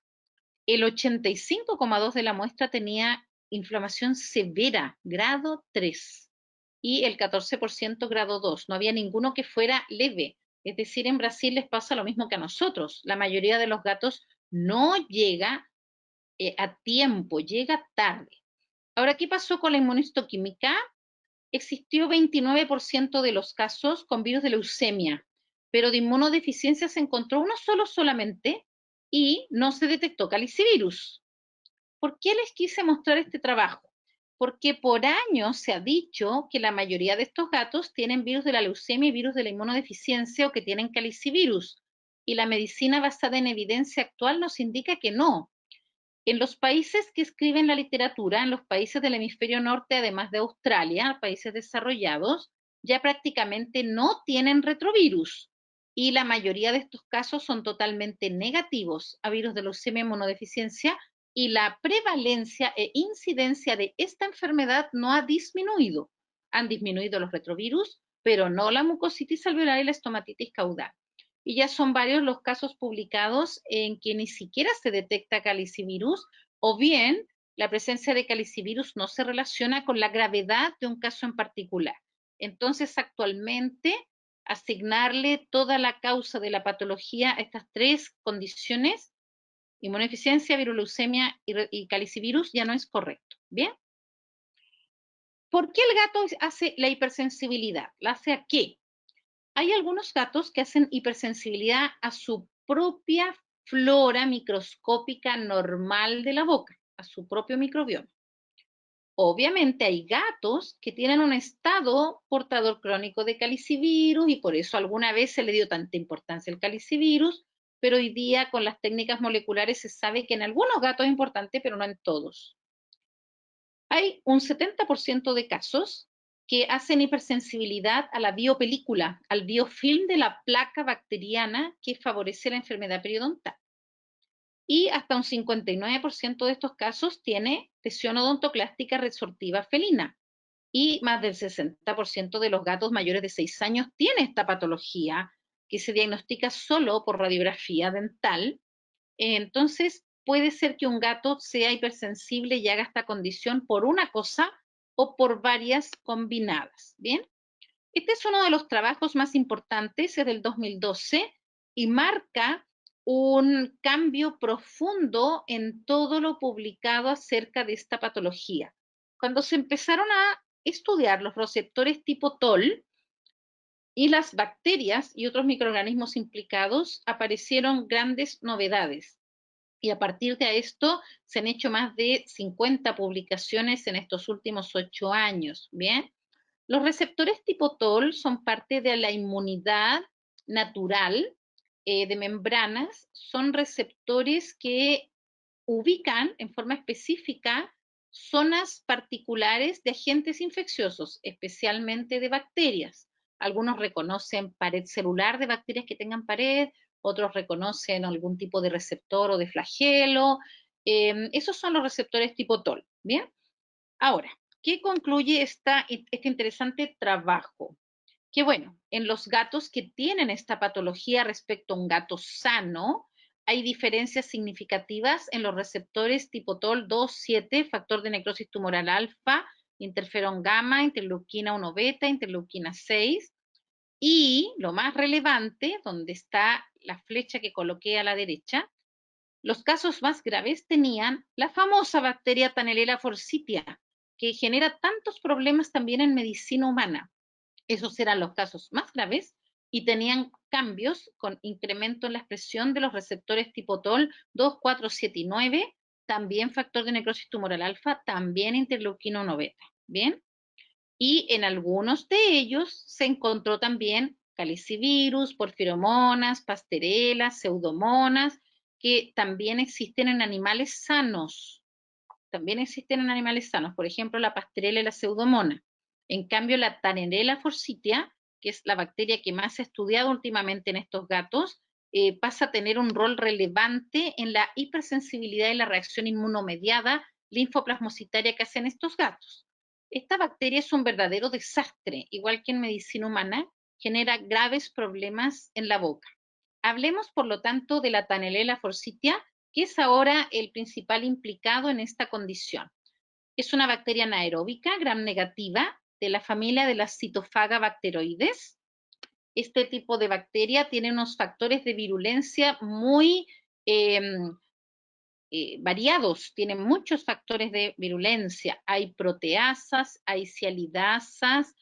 el 85,2% de la muestra tenía inflamación severa, grado 3, y el 14% grado 2. No había ninguno que fuera leve. Es decir, en Brasil les pasa lo mismo que a nosotros. La mayoría de los gatos no llega a tiempo, llega tarde. Ahora, ¿qué pasó con la inmunistoquímica? Existió 29% de los casos con virus de leucemia, pero de inmunodeficiencia se encontró uno solo solamente y no se detectó calicivirus. ¿Por qué les quise mostrar este trabajo? Porque por años se ha dicho que la mayoría de estos gatos tienen virus de la leucemia y virus de la inmunodeficiencia o que tienen calicivirus. Y la medicina basada en evidencia actual nos indica que no. En los países que escriben la literatura, en los países del hemisferio norte, además de Australia, países desarrollados, ya prácticamente no tienen retrovirus. Y la mayoría de estos casos son totalmente negativos a virus de leucemia inmunodeficiencia y la prevalencia e incidencia de esta enfermedad no ha disminuido. Han disminuido los retrovirus, pero no la mucositis alveolar y la estomatitis caudal. Y ya son varios los casos publicados en que ni siquiera se detecta calicivirus o bien la presencia de calicivirus no se relaciona con la gravedad de un caso en particular. Entonces, actualmente, asignarle toda la causa de la patología a estas tres condiciones, inmunodeficiencia, viruleucemia y calicivirus, ya no es correcto. ¿Bien? ¿Por qué el gato hace la hipersensibilidad? ¿La hace a qué? Hay algunos gatos que hacen hipersensibilidad a su propia flora microscópica normal de la boca, a su propio microbioma. Obviamente hay gatos que tienen un estado portador crónico de calicivirus y por eso alguna vez se le dio tanta importancia al calicivirus, pero hoy día con las técnicas moleculares se sabe que en algunos gatos es importante, pero no en todos. Hay un 70% de casos que hacen hipersensibilidad a la biopelícula, al biofilm de la placa bacteriana que favorece la enfermedad periodontal. Y hasta un 59% de estos casos tiene lesión odontoclástica resortiva felina. Y más del 60% de los gatos mayores de 6 años tiene esta patología que se diagnostica solo por radiografía dental. Entonces, puede ser que un gato sea hipersensible y haga esta condición por una cosa o por varias combinadas. Bien, este es uno de los trabajos más importantes, es del 2012 y marca un cambio profundo en todo lo publicado acerca de esta patología. Cuando se empezaron a estudiar los receptores tipo TOL y las bacterias y otros microorganismos implicados, aparecieron grandes novedades. Y a partir de esto se han hecho más de 50 publicaciones en estos últimos 8 años. Bien, los receptores tipo TOL son parte de la inmunidad natural de membranas. Son receptores que ubican en forma específica zonas particulares de agentes infecciosos, especialmente de bacterias. Algunos reconocen pared celular de bacterias que tengan pared, otros reconocen algún tipo de receptor o de flagelo. Esos son los receptores tipo TOL. Bien, ahora, ¿qué concluye este interesante trabajo? Que bueno, en los gatos que tienen esta patología respecto a un gato sano, hay diferencias significativas en los receptores tipo TOL2-7, factor de necrosis tumoral alfa, interferón gamma, interleuquina 1 beta, interleuquina 6, y lo más relevante, donde está la flecha que coloqué a la derecha, los casos más graves tenían la famosa bacteria Tannerella forsythia, que genera tantos problemas también en medicina humana. Esos eran los casos más graves y tenían cambios con incremento en la expresión de los receptores tipo TOL 2, 4, 7 y 9, también factor de necrosis tumoral alfa, también interleuquina 1 beta. Bien, y en algunos de ellos se encontró también calicivirus, porfiromonas, pasterelas, pseudomonas, que también existen en animales sanos. También existen en animales sanos, por ejemplo, la pasterela y la pseudomona. En cambio, la Tannerella forsythia, que es la bacteria que más se ha estudiado últimamente en estos gatos, pasa a tener un rol relevante en la hipersensibilidad y la reacción inmunomediada linfoplasmocitaria que hacen estos gatos. Esta bacteria es un verdadero desastre, igual que en medicina humana, genera graves problemas en la boca. Hablemos, por lo tanto, de la Tannerella forsythia, que es ahora el principal implicado en esta condición. Es una bacteria anaeróbica gram negativa de la familia de las Cytophagabacteroides. Este tipo de bacteria tiene unos factores de virulencia muy eh, variados, tienen muchos factores de virulencia. Hay proteasas, hay sialidasas,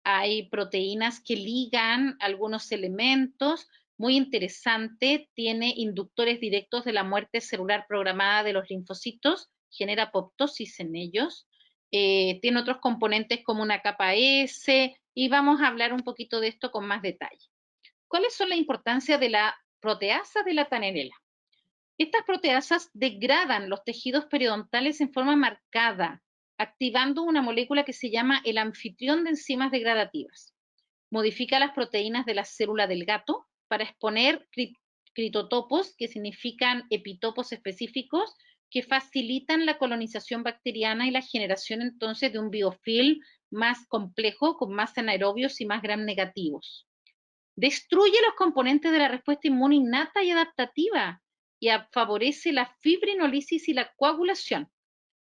hay proteínas que ligan algunos elementos. Muy interesante, tiene inductores directos de la muerte celular programada de los linfocitos, genera apoptosis en ellos. Tiene otros componentes como una capa S, y vamos a hablar un poquito de esto con más detalle. ¿Cuáles son la importancia de la proteasa de la Tannerella? Estas proteasas degradan los tejidos periodontales en forma marcada, activando una molécula que se llama el anfitrión de enzimas degradativas. Modifica las proteínas de la célula del gato para exponer critotopos, que significan epitopos específicos, que facilitan la colonización bacteriana y la generación entonces de un biofilm más complejo, con más anaerobios y más gram negativos. Destruye los componentes de la respuesta inmune innata y adaptativa y favorece la fibrinolisis y la coagulación.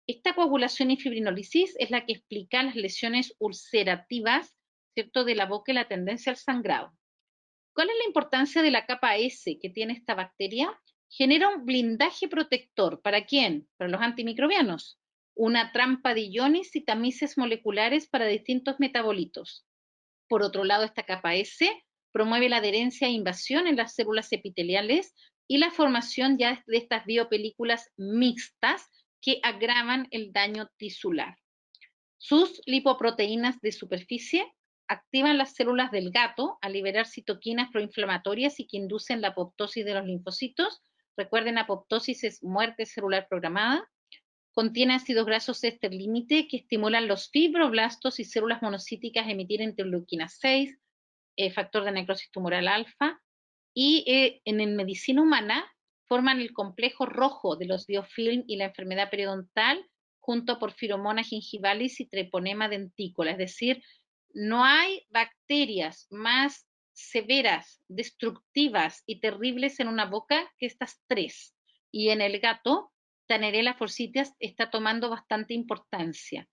Esta coagulación y fibrinolisis es la que explica las lesiones ulcerativas, ¿cierto?, de la boca y la tendencia al sangrado. ¿Cuál es la importancia de la capa S que tiene esta bacteria? Genera un blindaje protector. ¿Para quién? Para los antimicrobianos. Una trampa de iones y tamices moleculares para distintos metabolitos. Por otro lado, esta capa S promueve la adherencia e invasión en las células epiteliales y la formación ya de estas biopelículas mixtas que agravan el daño tisular. Sus lipoproteínas de superficie activan las células del gato a liberar citoquinas proinflamatorias y que inducen la apoptosis de los linfocitos. Recuerden, apoptosis es muerte celular programada. Contiene ácidos grasos éster límite que estimulan los fibroblastos y células monocíticas a emitir interleuquina 6, factor de necrosis tumoral alfa, y en medicina humana forman el complejo rojo de los biofilm y la enfermedad periodontal junto a porfiromona gingivalis y treponema dentícola. Es decir, no hay bacterias más severas, destructivas y terribles en una boca que estas tres. y en el gato, Tannerella forsythia está tomando bastante importancia.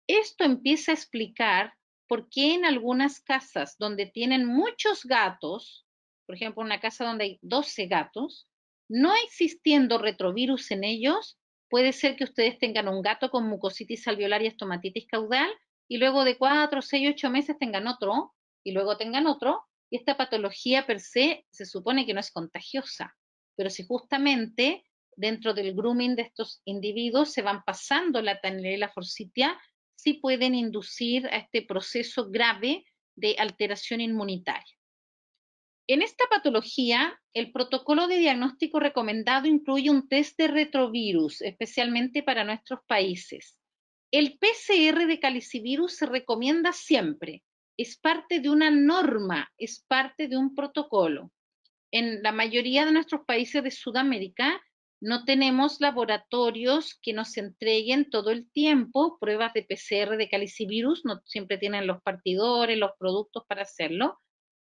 Esto empieza a explicar por qué en algunas casas donde tienen muchos gatos, por ejemplo, una casa donde hay 12 gatos, no existiendo retrovirus en ellos, puede ser que ustedes tengan un gato con mucositis alveolar y estomatitis caudal y luego de 4, 6, 8 meses tengan otro y luego tengan otro, y esta patología per se supone que no es contagiosa, pero si justamente dentro del grooming de estos individuos se van pasando la Tannerella forsythia, sí pueden inducir a este proceso grave de alteración inmunitaria. En esta patología, el protocolo de diagnóstico recomendado incluye un test de retrovirus, especialmente para nuestros países. El PCR de calicivirus se recomienda siempre, es parte de una norma, es parte de un protocolo. En la mayoría de nuestros países de Sudamérica no tenemos laboratorios que nos entreguen todo el tiempo pruebas de PCR de calicivirus, no siempre tienen los partidores, los productos para hacerlo,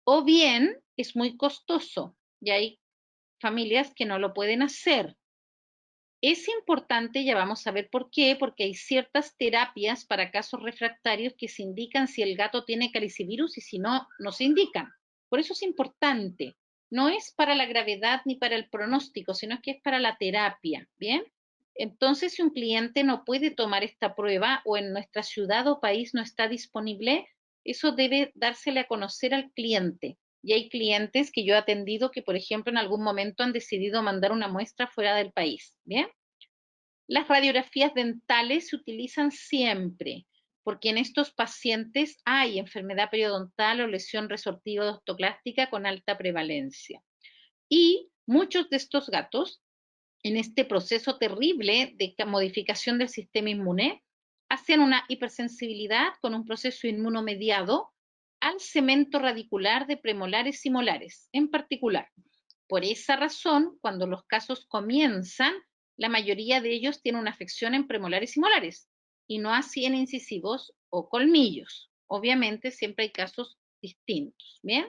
o bien es muy costoso y hay familias que no lo pueden hacer. Es importante, ya vamos a ver por qué, porque hay ciertas terapias para casos refractarios que se indican si el gato tiene calicivirus y si no, no se indican. Por eso es importante. No es para la gravedad ni para el pronóstico, sino que es para la terapia, ¿bien? Entonces, si un cliente no puede tomar esta prueba o en nuestra ciudad o país no está disponible, eso debe dársele a conocer al cliente. Y hay clientes que yo he atendido que, por ejemplo, en algún momento han decidido mandar una muestra fuera del país, ¿bien? Las radiografías dentales se utilizan siempre, porque en estos pacientes hay enfermedad periodontal o lesión resortiva osteoclástica con alta prevalencia. Y muchos de estos gatos, en este proceso terrible de modificación del sistema inmune, hacen una hipersensibilidad con un proceso inmunomediado al cemento radicular de premolares y molares, en particular. Por esa razón, cuando los casos comienzan, la mayoría de ellos tienen una afección en premolares y molares, y no así en incisivos o colmillos. Obviamente, siempre hay casos distintos. Bien,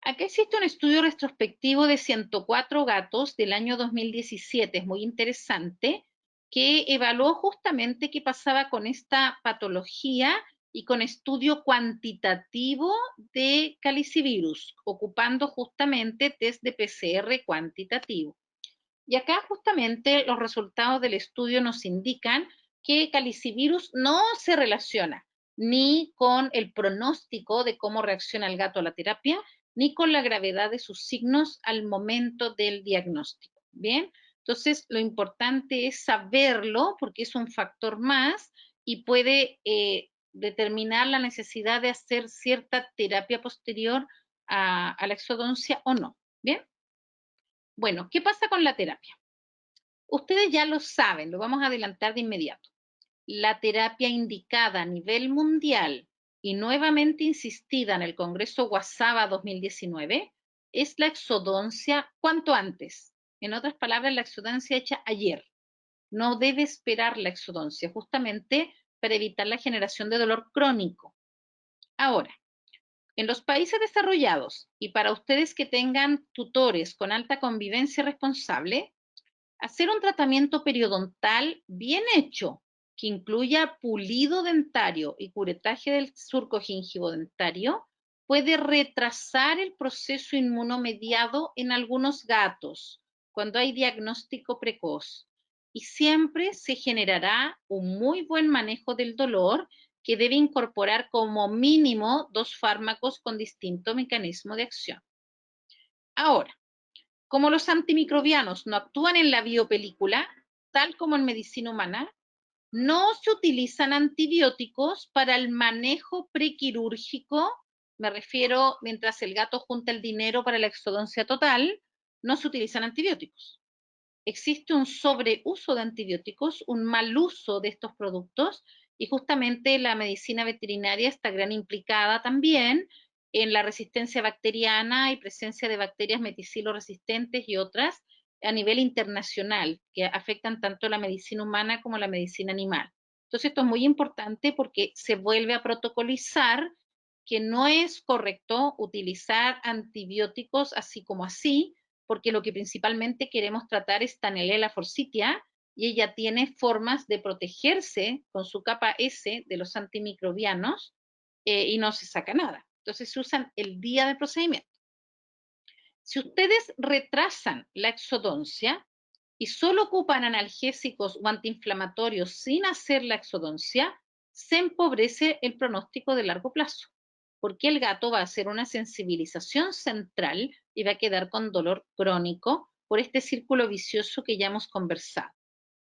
acá existe un estudio retrospectivo de 104 gatos del año 2017, es muy interesante, que evaluó justamente qué pasaba con esta patología y con estudio cuantitativo de calicivirus, ocupando justamente test de PCR cuantitativo. Y acá justamente los resultados del estudio nos indican que calicivirus no se relaciona ni con el pronóstico de cómo reacciona el gato a la terapia, ni con la gravedad de sus signos al momento del diagnóstico. Bien, entonces lo importante es saberlo porque es un factor más y puede determinar la necesidad de hacer cierta terapia posterior a la exodoncia o no. Bien, bueno, ¿qué pasa con la terapia? Ustedes ya lo saben, lo vamos a adelantar de inmediato. La terapia indicada a nivel mundial y nuevamente insistida en el Congreso Guasaba 2019 es la exodoncia cuanto antes. En otras palabras, la exodoncia hecha ayer. No debe esperar la exodoncia, justamente para evitar la generación de dolor crónico. Ahora, en los países desarrollados y para ustedes que tengan tutores con alta convivencia responsable, hacer un tratamiento periodontal bien hecho, que incluya pulido dentario y curetaje del surco gingivo-dentario, puede retrasar el proceso inmunomediado en algunos gatos cuando hay diagnóstico precoz. Y siempre se generará un muy buen manejo del dolor que debe incorporar como mínimo 2 fármacos con distinto mecanismo de acción. Ahora, como los antimicrobianos no actúan en la biopelícula, tal como en medicina humana, no se utilizan antibióticos para el manejo prequirúrgico, me refiero mientras el gato junta el dinero para la exodoncia total, no se utilizan antibióticos. Existe un sobreuso de antibióticos, un mal uso de estos productos y justamente la medicina veterinaria está gran implicada también en la resistencia bacteriana y presencia de bacterias meticilo resistentes y otras a nivel internacional que afectan tanto la medicina humana como la medicina animal. Entonces esto es muy importante porque se vuelve a protocolizar que no es correcto utilizar antibióticos así como así, porque lo que principalmente queremos tratar es Tanelella forsythia, y ella tiene formas de protegerse con su capa S de los antimicrobianos y no se saca nada. Entonces se usan el día del procedimiento. Si ustedes retrasan la exodoncia y solo ocupan analgésicos o antiinflamatorios sin hacer la exodoncia, se empobrece el pronóstico de largo plazo, porque el gato va a hacer una sensibilización central y va a quedar con dolor crónico por este círculo vicioso que ya hemos conversado.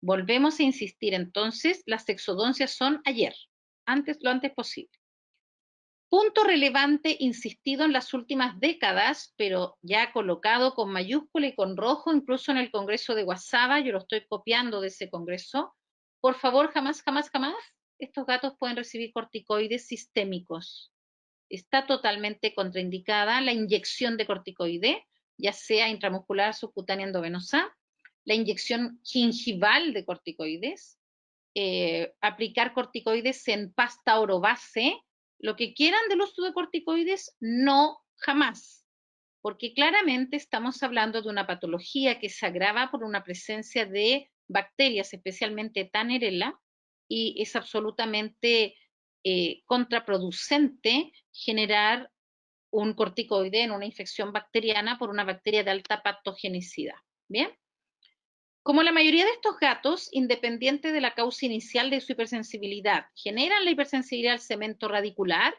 Volvemos a insistir entonces, las exodoncias son ayer, lo antes posible. Punto relevante insistido en las últimas décadas, pero ya colocado con mayúscula y con rojo, incluso en el Congreso de Guasaba, yo lo estoy copiando de ese Congreso. Por favor, jamás, jamás, jamás, estos gatos pueden recibir corticoides sistémicos. Está totalmente contraindicada la inyección de corticoide, ya sea intramuscular, subcutánea, endovenosa, la inyección gingival de corticoides, aplicar corticoides en pasta orobase, lo que quieran del uso de corticoides, no jamás, porque claramente estamos hablando de una patología que se agrava por una presencia de bacterias, especialmente Tannerella, y es absolutamente contraproducente generar un corticoide en una infección bacteriana por una bacteria de alta patogenicidad. ¿Bien? Como la mayoría de estos gatos, independiente de la causa inicial de su hipersensibilidad, generan la hipersensibilidad al cemento radicular,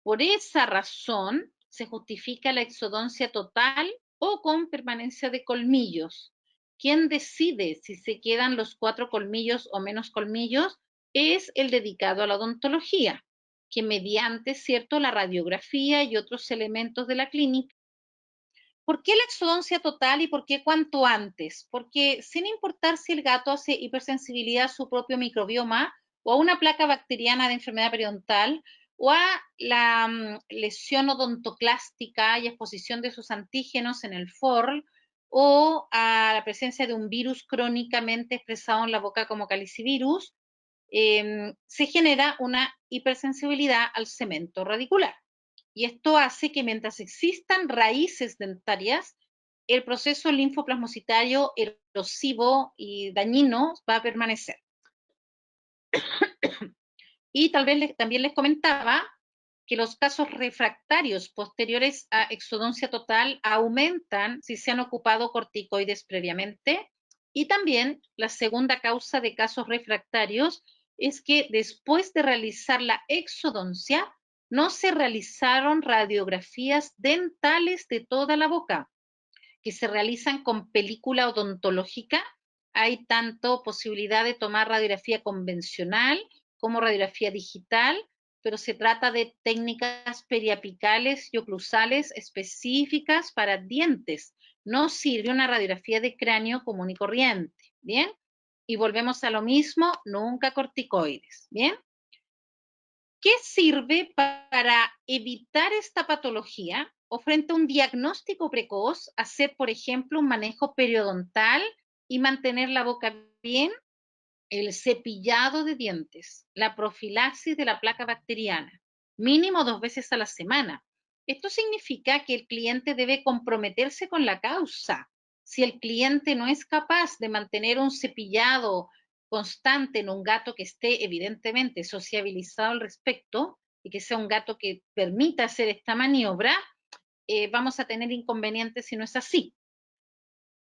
por esa razón se justifica la exodoncia total o con permanencia de colmillos. Quien decide si se quedan los 4 colmillos o menos colmillos es el dedicado a la odontología, que mediante, cierto, la radiografía y otros elementos de la clínica. ¿Por qué la exodoncia total y por qué cuanto antes? Porque sin importar si el gato hace hipersensibilidad a su propio microbioma o a una placa bacteriana de enfermedad periodontal o a la lesión odontoclástica y exposición de sus antígenos en el FORL o a la presencia de un virus crónicamente expresado en la boca como calicivirus, se genera una hipersensibilidad al cemento radicular. Y esto hace que mientras existan raíces dentarias, el proceso linfoplasmocitario erosivo y dañino va a permanecer. Y tal vez también les comentaba que los casos refractarios posteriores a exodoncia total aumentan si se han ocupado corticoides previamente. Y también la segunda causa de casos refractarios es que después de realizar la exodoncia, no se realizaron radiografías dentales de toda la boca, que se realizan con película odontológica. Hay tanto posibilidad de tomar radiografía convencional como radiografía digital, pero se trata de técnicas periapicales y oclusales específicas para dientes. No sirve una radiografía de cráneo común y corriente, ¿bien? Y volvemos a lo mismo, nunca corticoides, ¿bien? ¿Qué sirve para evitar esta patología o frente a un diagnóstico precoz, hacer, por ejemplo, un manejo periodontal y mantener la boca bien? El cepillado de dientes, la profilaxis de la placa bacteriana, mínimo 2 veces a la semana. Esto significa que el cliente debe comprometerse con la causa. Si el cliente no es capaz de mantener un cepillado constante en un gato que esté evidentemente sociabilizado al respecto y que sea un gato que permita hacer esta maniobra, vamos a tener inconvenientes si no es así.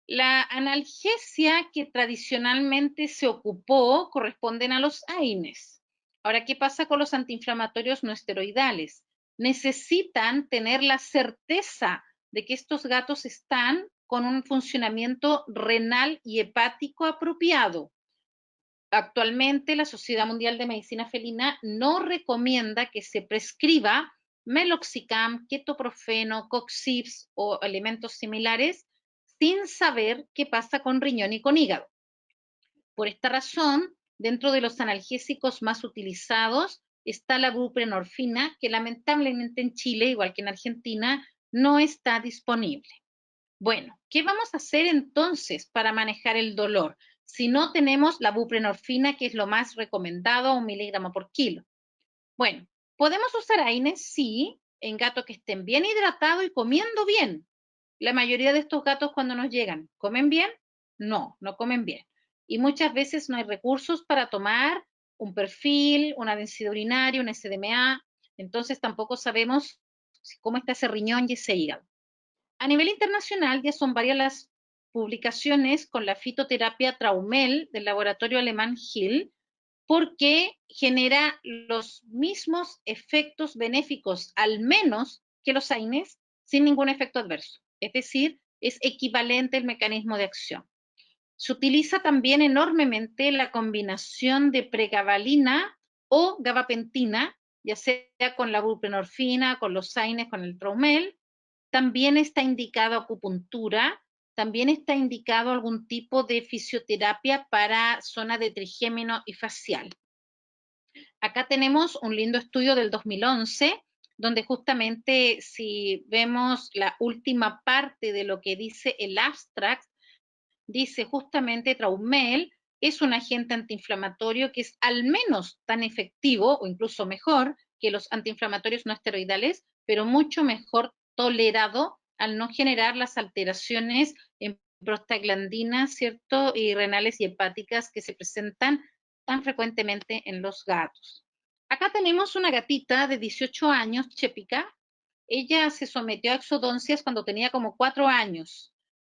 La analgesia que tradicionalmente se ocupó corresponden a los AINES. Ahora, ¿qué pasa con los antiinflamatorios no esteroidales? Necesitan tener la certeza de que estos gatos están con un funcionamiento renal y hepático apropiado. Actualmente, la Sociedad Mundial de Medicina Felina no recomienda que se prescriba meloxicam, ketoprofeno, coxips o elementos similares sin saber qué pasa con riñón y con hígado. Por esta razón, dentro de los analgésicos más utilizados está la buprenorfina, que lamentablemente en Chile, igual que en Argentina, no está disponible. Bueno, ¿qué vamos a hacer entonces para manejar el dolor? Si no tenemos la buprenorfina, que es lo más recomendado, 1 miligramo por kilo. Bueno, ¿podemos usar AINES? Sí, en gatos que estén bien hidratados y comiendo bien. la mayoría de estos gatos cuando nos llegan, ¿comen bien? No, no comen bien. Y muchas veces no hay recursos para tomar un perfil, una densidad urinaria, un SDMA, entonces tampoco sabemos cómo está ese riñón y ese hígado. A nivel internacional ya son varias las publicaciones con la fitoterapia Traumel del laboratorio alemán Hill, porque genera los mismos efectos benéficos, al menos que los AINES, sin ningún efecto adverso. Es decir, es equivalente el mecanismo de acción. Se utiliza también enormemente la combinación de pregabalina o gabapentina, ya sea con la buprenorfina, con los AINES, con el Traumel. También está indicado acupuntura, también está indicado algún tipo de fisioterapia para zona de trigémino y facial. Acá tenemos un lindo estudio del 2011, donde justamente si vemos la última parte de lo que dice el abstract, dice justamente Traumel es un agente antiinflamatorio que es al menos tan efectivo o incluso mejor que los antiinflamatorios no esteroidales, pero mucho mejor tolerado al no generar las alteraciones en prostaglandinas, ¿cierto? Y renales y hepáticas que se presentan tan frecuentemente en los gatos. Acá tenemos una gatita de 18 años, Chépica. Ella se sometió a exodoncias cuando tenía como 4 años.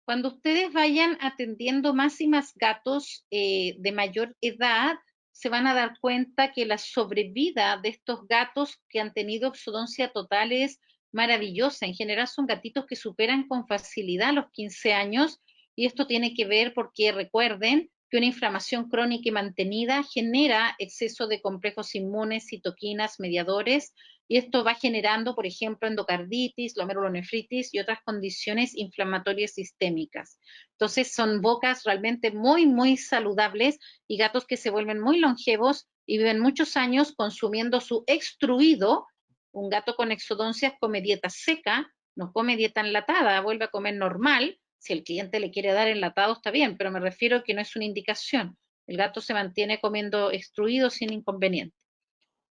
Cuando ustedes vayan atendiendo más y más gatos de mayor edad, se van a dar cuenta que la sobrevida de estos gatos que han tenido exodoncia total es maravillosa. En general son gatitos que superan con facilidad los 15 años y esto tiene que ver porque recuerden que una inflamación crónica y mantenida genera exceso de complejos inmunes, citoquinas, mediadores, y esto va generando, por ejemplo, endocarditis, glomerulonefritis y otras condiciones inflamatorias sistémicas. Entonces son bocas realmente muy, muy saludables y gatos que se vuelven muy longevos y viven muchos años consumiendo su extruido. Un gato con exodoncias come dieta seca, no come dieta enlatada, vuelve a comer normal. Si el cliente le quiere dar enlatado está bien, pero me refiero a que no es una indicación. El gato se mantiene comiendo extruido sin inconveniente.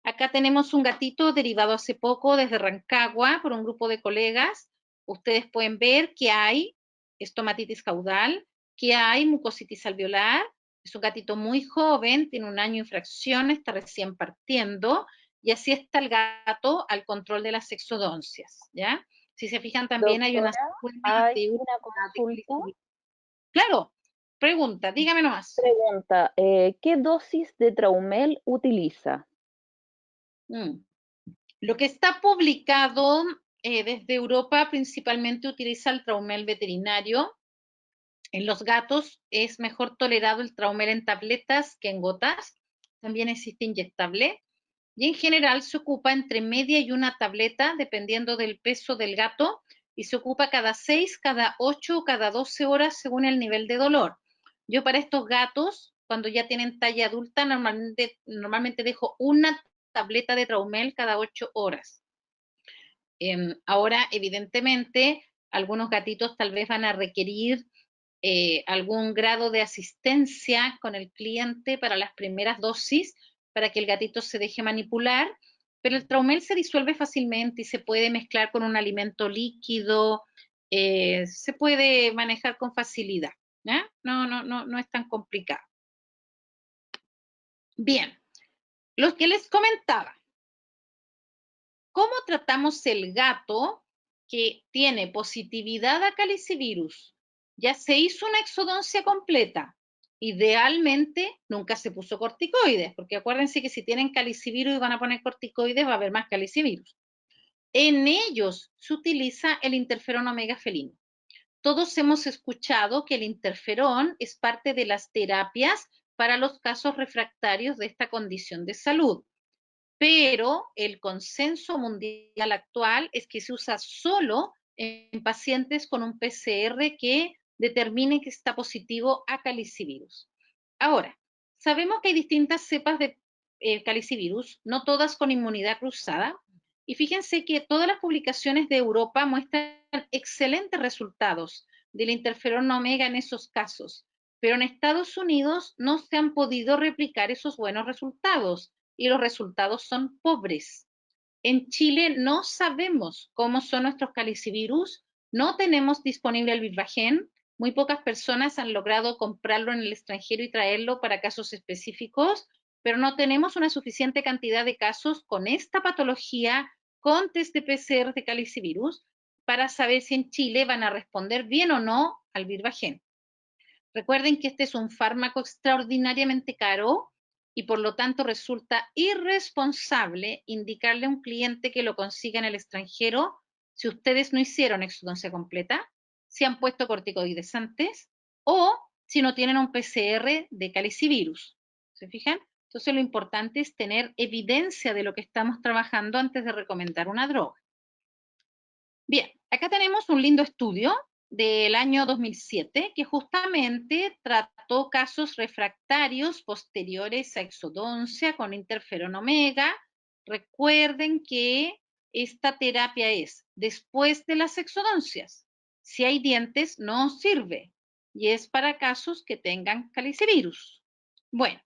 Acá tenemos un gatito derivado hace poco desde Rancagua por un grupo de colegas. Ustedes pueden ver que hay estomatitis caudal, que hay mucositis alveolar. Es un gatito muy joven, tiene 1 año y fracción, está recién partiendo. Y así está el gato al control de las exodoncias, ¿ya? Si se fijan también hay una Doctora, secuela hay de una una consulta. Claro, pregunta, dígame nomás. Pregunta, ¿qué dosis de Traumel utiliza? Mm. Lo que está publicado desde Europa principalmente utiliza el traumel veterinario. En los gatos es mejor tolerado el traumel en tabletas que en gotas. También existe inyectable. Y en general se ocupa entre media y una tableta, dependiendo del peso del gato, y se ocupa cada 6, cada 8 o cada 12 horas según el nivel de dolor. Yo para estos gatos, cuando ya tienen talla adulta, normalmente dejo una tableta de traumel cada 8 horas. Ahora, evidentemente, algunos gatitos tal vez van a requerir algún grado de asistencia con el cliente para las primeras dosis, para que el gatito se deje manipular, pero el traumel se disuelve fácilmente y se puede mezclar con un alimento líquido, se puede manejar con facilidad, ¿ya? No es tan complicado. Bien, lo que les comentaba, ¿cómo tratamos el gato que tiene positividad a calicivirus? Ya se hizo una exodoncia completa. Idealmente nunca se puso corticoides, porque acuérdense que si tienen calicivirus y van a poner corticoides va a haber más calicivirus. En ellos se utiliza el interferón omega felino. Todos hemos escuchado que el interferón es parte de las terapias para los casos refractarios de esta condición de salud, pero el consenso mundial actual es que se usa solo en pacientes con un PCR que determine que está positivo a calicivirus. Ahora, sabemos que hay distintas cepas de calicivirus, no todas con inmunidad cruzada, y fíjense que todas las publicaciones de Europa muestran excelentes resultados del interferón omega en esos casos, pero en Estados Unidos no se han podido replicar esos buenos resultados y los resultados son pobres. En Chile no sabemos cómo son nuestros calicivirus No tenemos disponible el Vivagen. Muy pocas personas han logrado comprarlo en el extranjero y traerlo para casos específicos, pero no tenemos una suficiente cantidad de casos con esta patología, con test de PCR de calicivirus, para saber si en Chile van a responder bien o no al Vivagen. Recuerden que este es un fármaco extraordinariamente caro y por lo tanto resulta irresponsable indicarle a un cliente que lo consiga en el extranjero si ustedes no hicieron exodoncia completa, si han puesto corticoides antes o si no tienen un PCR de calicivirus. ¿Se fijan? Entonces lo importante es tener evidencia de lo que estamos trabajando antes de recomendar una droga. Bien, acá tenemos un lindo estudio del año 2007 que justamente trató casos refractarios posteriores a exodoncia con interferón omega. Recuerden que esta terapia es después de las exodoncias. Si hay dientes, no sirve y es para casos que tengan calicivirus. Bueno,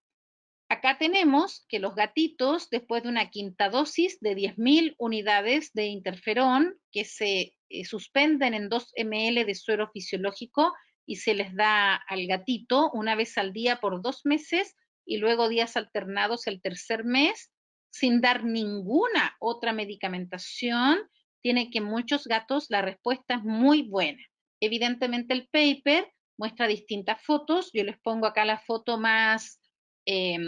acá tenemos que los gatitos, después de una quinta dosis de 10.000 unidades de interferón, que se suspenden en 2 ml de suero fisiológico y se les da al gatito una vez al día por 2 meses y luego días alternados el tercer mes, sin dar ninguna otra medicamentación, tiene que muchos gatos la respuesta es muy buena. Evidentemente el paper muestra distintas fotos, yo les pongo acá la foto más eh,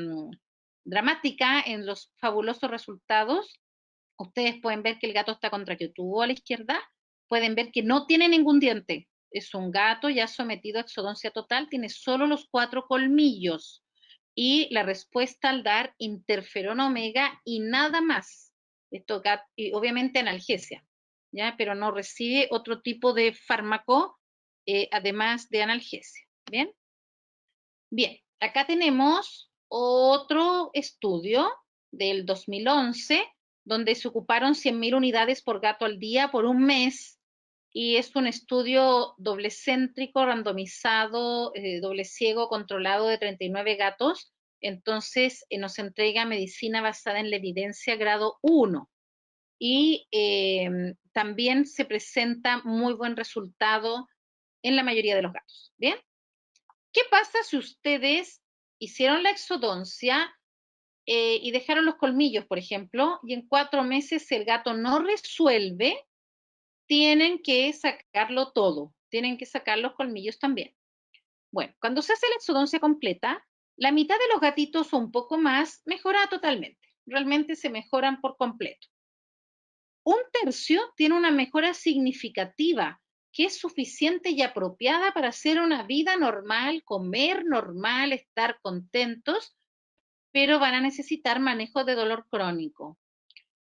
dramática en los fabulosos resultados. Ustedes pueden ver que el gato está contractudo a la izquierda, pueden ver que no tiene ningún diente. Es un gato ya sometido a exodoncia total, tiene solo los 4 colmillos. Y la respuesta al dar interferón omega y nada más. Esto, y obviamente analgesia, ¿ya? Pero no recibe otro tipo de fármaco además de analgesia. ¿Bien? Bien, acá tenemos otro estudio del 2011, donde se ocuparon 100.000 unidades por gato al día por un mes, y es un estudio doble céntrico, randomizado, doble ciego, controlado de 39 gatos. Entonces, nos entrega medicina basada en la evidencia grado 1 y también se presenta muy buen resultado en la mayoría de los gatos. ¿Bien? ¿Qué pasa si ustedes hicieron la exodoncia y dejaron los colmillos, por ejemplo, y en 4 meses el gato no resuelve? Tienen que sacarlo todo, tienen que sacar los colmillos también. Bueno, cuando se hace la exodoncia completa, la mitad de los gatitos o un poco más mejora totalmente. Realmente se mejoran por completo. Un tercio tiene una mejora significativa que es suficiente y apropiada para hacer una vida normal, comer normal, estar contentos, pero van a necesitar manejo de dolor crónico.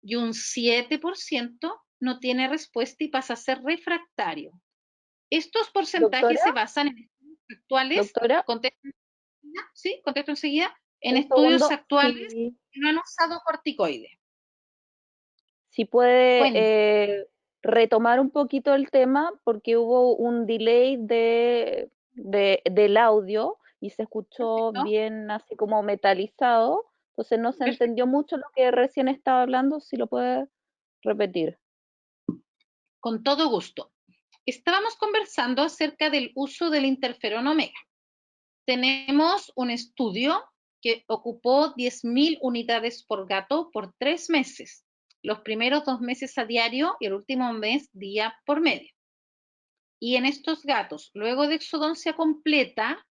Y un 7% no tiene respuesta y pasa a ser refractario. Estos porcentajes Doctora, se basan en estudios actuales, doctora, contesto enseguida, en un estudios segundo, actuales que no han usado corticoides. si puede Cuéntame. retomar un poquito el tema, porque hubo un delay del audio y se escuchó Perfecto, bien así como metalizado, entonces no se entendió perfecto. mucho lo que recién estaba hablando, si lo puede repetir. Con todo gusto. Estábamos conversando acerca del uso del interferón omega. Tenemos un estudio que ocupó 10.000 unidades por gato por 3 meses. Los primeros 2 meses a diario y el último mes día por medio. Y en estos gatos, luego de exodoncia completa,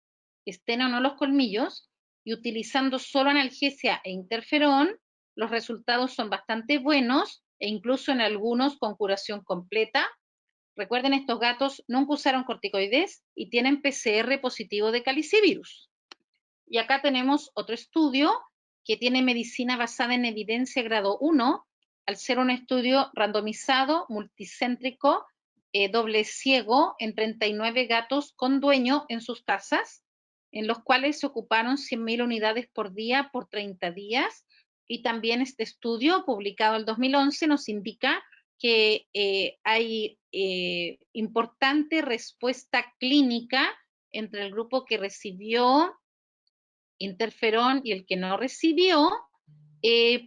estén o no los colmillos, y utilizando solo analgesia e interferón, los resultados son bastante buenos e incluso en algunos con curación completa. Recuerden, estos gatos nunca usaron corticoides y tienen PCR positivo de calicivirus. Y acá tenemos otro estudio que tiene medicina basada en evidencia grado 1, al ser un estudio randomizado, multicéntrico, doble ciego, en 39 gatos con dueño en sus casas, en los cuales se ocuparon 100.000 unidades por día por 30 días. Y también este estudio, publicado en 2011, nos indica que hay importante respuesta clínica entre el grupo que recibió interferón y el que no recibió,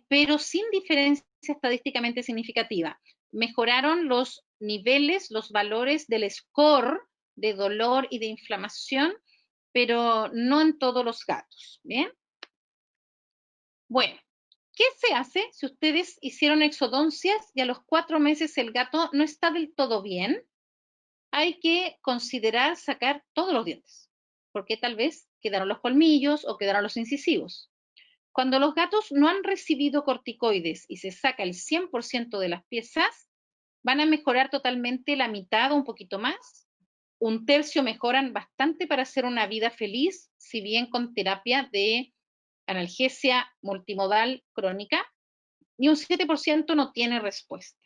pero sin diferencia estadísticamente significativa. mejoraron los niveles, los valores del score de dolor y de inflamación, pero no en todos los gatos. ¿Bien? Bueno, ¿qué se hace si ustedes hicieron exodoncias y a los 4 meses el gato no está del todo bien? Hay que considerar sacar todos los dientes, porque tal vez quedaron los colmillos o quedaron los incisivos. Cuando los gatos no han recibido corticoides y se saca el 100% de las piezas, van a mejorar totalmente la mitad o un poquito más. Un tercio mejoran bastante para hacer una vida feliz, si bien con terapia de analgesia multimodal crónica, y un 7% no tiene respuesta.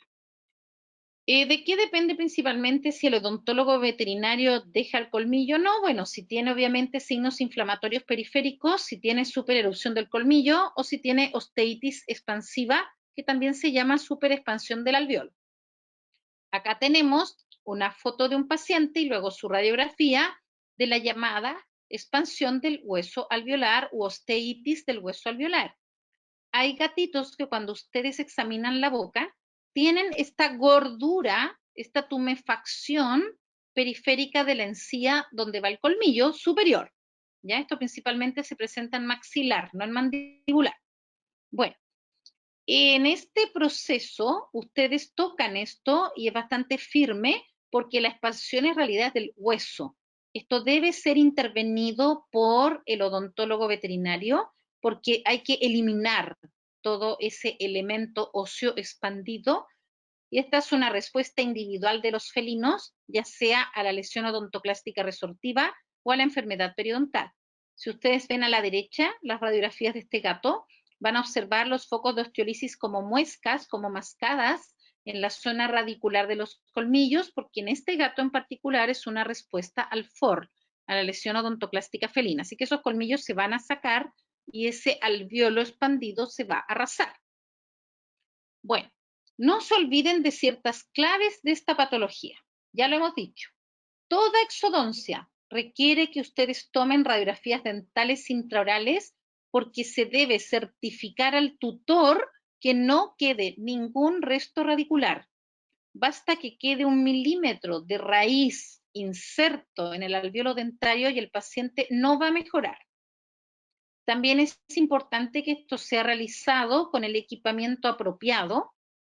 ¿De qué depende principalmente si el odontólogo veterinario deja el colmillo o no? Bueno, si tiene obviamente signos inflamatorios periféricos, si tiene supererupción del colmillo o si tiene osteitis expansiva, que también se llama superexpansión del alveolo. Acá tenemos una foto de un paciente y luego su radiografía de la llamada expansión del hueso alveolar u osteitis del hueso alveolar. Hay gatitos que cuando ustedes examinan la boca tienen esta gordura, esta tumefacción periférica de la encía donde va el colmillo superior. ¿Ya? Esto principalmente se presenta en maxilar, no en mandibular. Bueno, en este proceso ustedes tocan esto y es bastante firme porque la expansión en realidad es del hueso. Esto debe ser intervenido por el odontólogo veterinario porque hay que eliminar todo ese elemento óseo expandido. Y esta es una respuesta individual de los felinos, ya sea a la lesión odontoclástica resortiva o a la enfermedad periodontal. Si ustedes ven a la derecha las radiografías de este gato, van a observar los focos de osteolisis como muescas, como mascadas en la zona radicular de los colmillos, porque en este gato en particular es una respuesta al FOR, a la lesión odontoclástica felina. Así que esos colmillos se van a sacar y ese alveolo expandido se va a arrasar. Bueno, no se olviden de ciertas claves de esta patología. Ya lo hemos dicho. Toda exodoncia requiere que ustedes tomen radiografías dentales intraorales porque se debe certificar al tutor que no quede ningún resto radicular. Basta que quede 1 milímetro de raíz inserto en el alveolo dentario y el paciente no va a mejorar. También es importante que esto sea realizado con el equipamiento apropiado,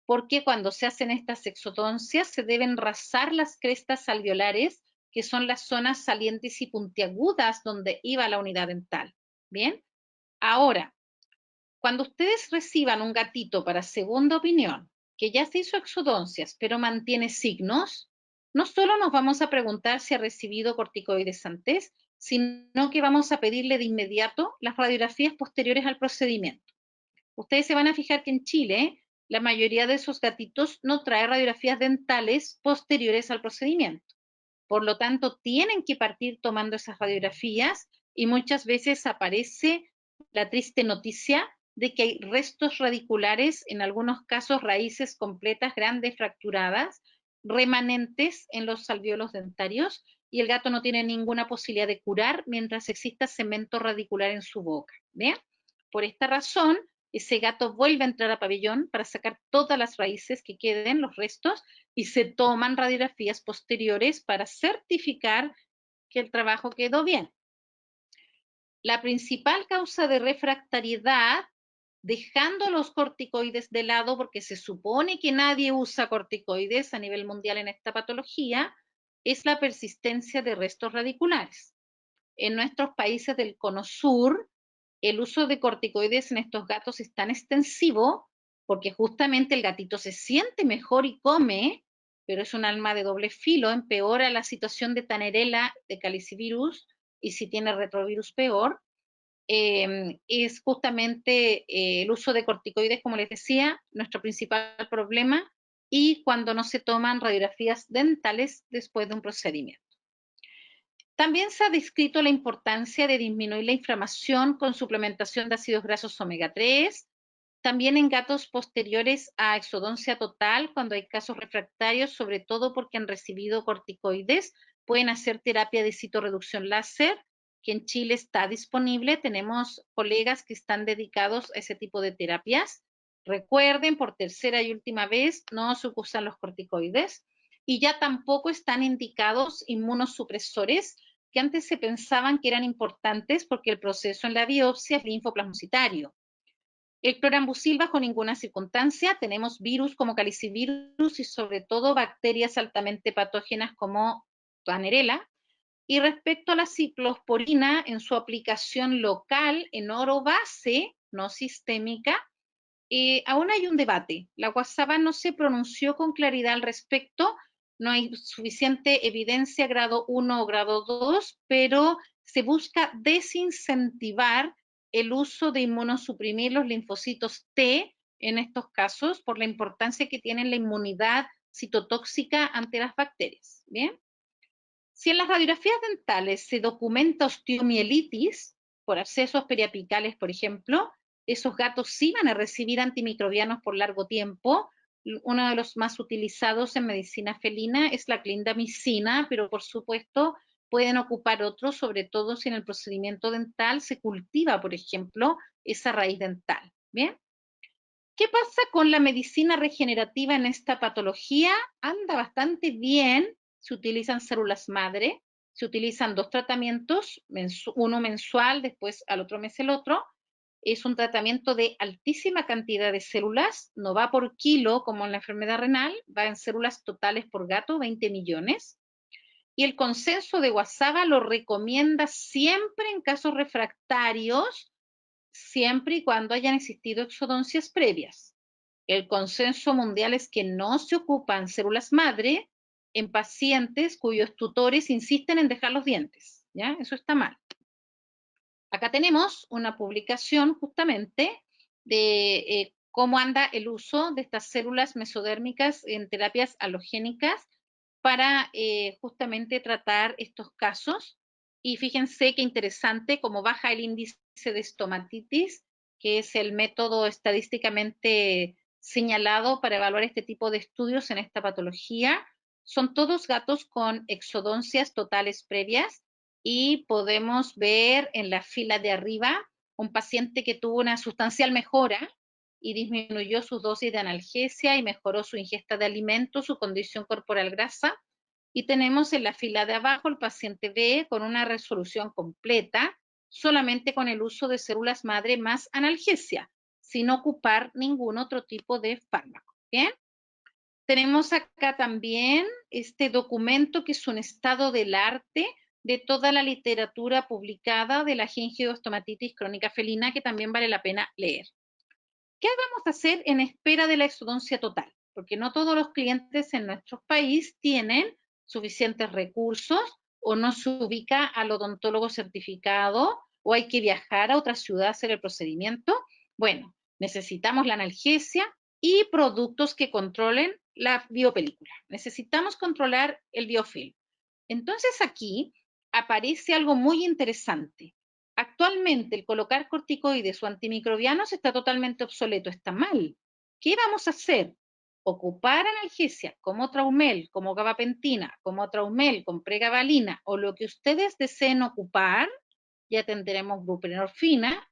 porque cuando se hacen estas exodoncias se deben rasar las crestas alveolares, que son las zonas salientes y puntiagudas donde iba la unidad dental. Bien, ahora, cuando ustedes reciban un gatito para segunda opinión, que ya se hizo exodoncias, pero mantiene signos, no solo nos vamos a preguntar si ha recibido corticoides antes, sino que vamos a pedirle de inmediato las radiografías posteriores al procedimiento. Ustedes se van a fijar que en Chile la mayoría de esos gatitos no trae radiografías dentales posteriores al procedimiento. Por lo tanto, tienen que partir tomando esas radiografías y muchas veces aparece la triste noticia de que hay restos radiculares, en algunos casos raíces completas, grandes, fracturadas, remanentes en los alvéolos dentarios y el gato no tiene ninguna posibilidad de curar mientras exista cemento radicular en su boca. ¿Bien? Por esta razón, ese gato vuelve a entrar a pabellón para sacar todas las raíces que queden, los restos, y se toman radiografías posteriores para certificar que el trabajo quedó bien. La principal causa de refractariedad, dejando los corticoides de lado, porque se supone que nadie usa corticoides a nivel mundial en esta patología, es la persistencia de restos radiculares. En nuestros países del cono sur, el uso de corticoides en estos gatos es tan extensivo porque justamente el gatito se siente mejor y come, pero es un arma de doble filo, empeora la situación de Tanerella, de calicivirus, y si tiene retrovirus peor. Es justamente el uso de corticoides, como les decía, nuestro principal problema, y cuando no se toman radiografías dentales después de un procedimiento. También se ha descrito la importancia de disminuir la inflamación con suplementación de ácidos grasos omega 3, también en gatos posteriores a exodoncia total, cuando hay casos refractarios, sobre todo porque han recibido corticoides, pueden hacer terapia de citorreducción láser, que en Chile está disponible. Tenemos colegas que están dedicados a ese tipo de terapias. Recuerden, por tercera y última vez, no se usan los corticoides y ya tampoco están indicados inmunosupresores que antes se pensaban que eran importantes porque el proceso en la biopsia es linfoplasmocitario. El clorambucil bajo ninguna circunstancia, tenemos virus como calicivirus y sobre todo bacterias altamente patógenas como Panerella. Y respecto a la ciclosporina, en su aplicación local en oro base, no sistémica, aún hay un debate. La WhatsApp no se pronunció con claridad al respecto, no hay suficiente evidencia grado 1 o grado 2, pero se busca desincentivar el uso de inmunosuprimir los linfocitos T en estos casos por la importancia que tiene la inmunidad citotóxica ante las bacterias. Bien. Si en las radiografías dentales se documenta osteomielitis por abscesos periapicales, por ejemplo, esos gatos sí van a recibir antimicrobianos por largo tiempo. Uno de los más utilizados en medicina felina es la clindamicina, pero por supuesto pueden ocupar otros, sobre todo si en el procedimiento dental se cultiva, por ejemplo, esa raíz dental. ¿Bien? ¿Qué pasa con la medicina regenerativa en esta patología? Anda bastante bien, se utilizan células madre, se utilizan 2 tratamientos, uno mensual, después al otro mes el otro. Es un tratamiento de altísima cantidad de células, no va por kilo como en la enfermedad renal, va en células totales por gato, 20 millones. Y el consenso de Wasaba lo recomienda siempre en casos refractarios, siempre y cuando hayan existido exodoncias previas. El consenso mundial es que no se ocupan células madre en pacientes cuyos tutores insisten en dejar los dientes. ¿Ya? Eso está mal. Acá tenemos una publicación justamente de cómo anda el uso de estas células mesodérmicas en terapias halogénicas para justamente tratar estos casos. Y fíjense qué interesante cómo baja el índice de estomatitis, que es el método estadísticamente señalado para evaluar este tipo de estudios en esta patología. Son todos gatos con exodoncias totales previas y podemos ver en la fila de arriba un paciente que tuvo una sustancial mejora y disminuyó sus dosis de analgesia y mejoró su ingesta de alimentos, su condición corporal grasa. Y tenemos en la fila de abajo el paciente B con una resolución completa, solamente con el uso de células madre más analgesia, sin ocupar ningún otro tipo de fármaco. ¿Bien? Tenemos acá también este documento que es un estado del arte de toda la literatura publicada de la gingiviostomatitis crónica felina que también vale la pena leer. ¿Qué vamos a hacer en espera de la exodoncia total? Porque no todos los clientes en nuestro país tienen suficientes recursos o no se ubica al odontólogo certificado o hay que viajar a otra ciudad a hacer el procedimiento. Bueno, necesitamos la analgesia y productos que controlen la biopelícula. Necesitamos controlar el biofilm. Entonces aquí aparece algo muy interesante. Actualmente el colocar corticoides o antimicrobianos está totalmente obsoleto, está mal. ¿Qué vamos a hacer? Ocupar analgesia como Traumel, como gabapentina, como Traumel con pregabalina o lo que ustedes deseen ocupar, ya tendremos buprenorfina,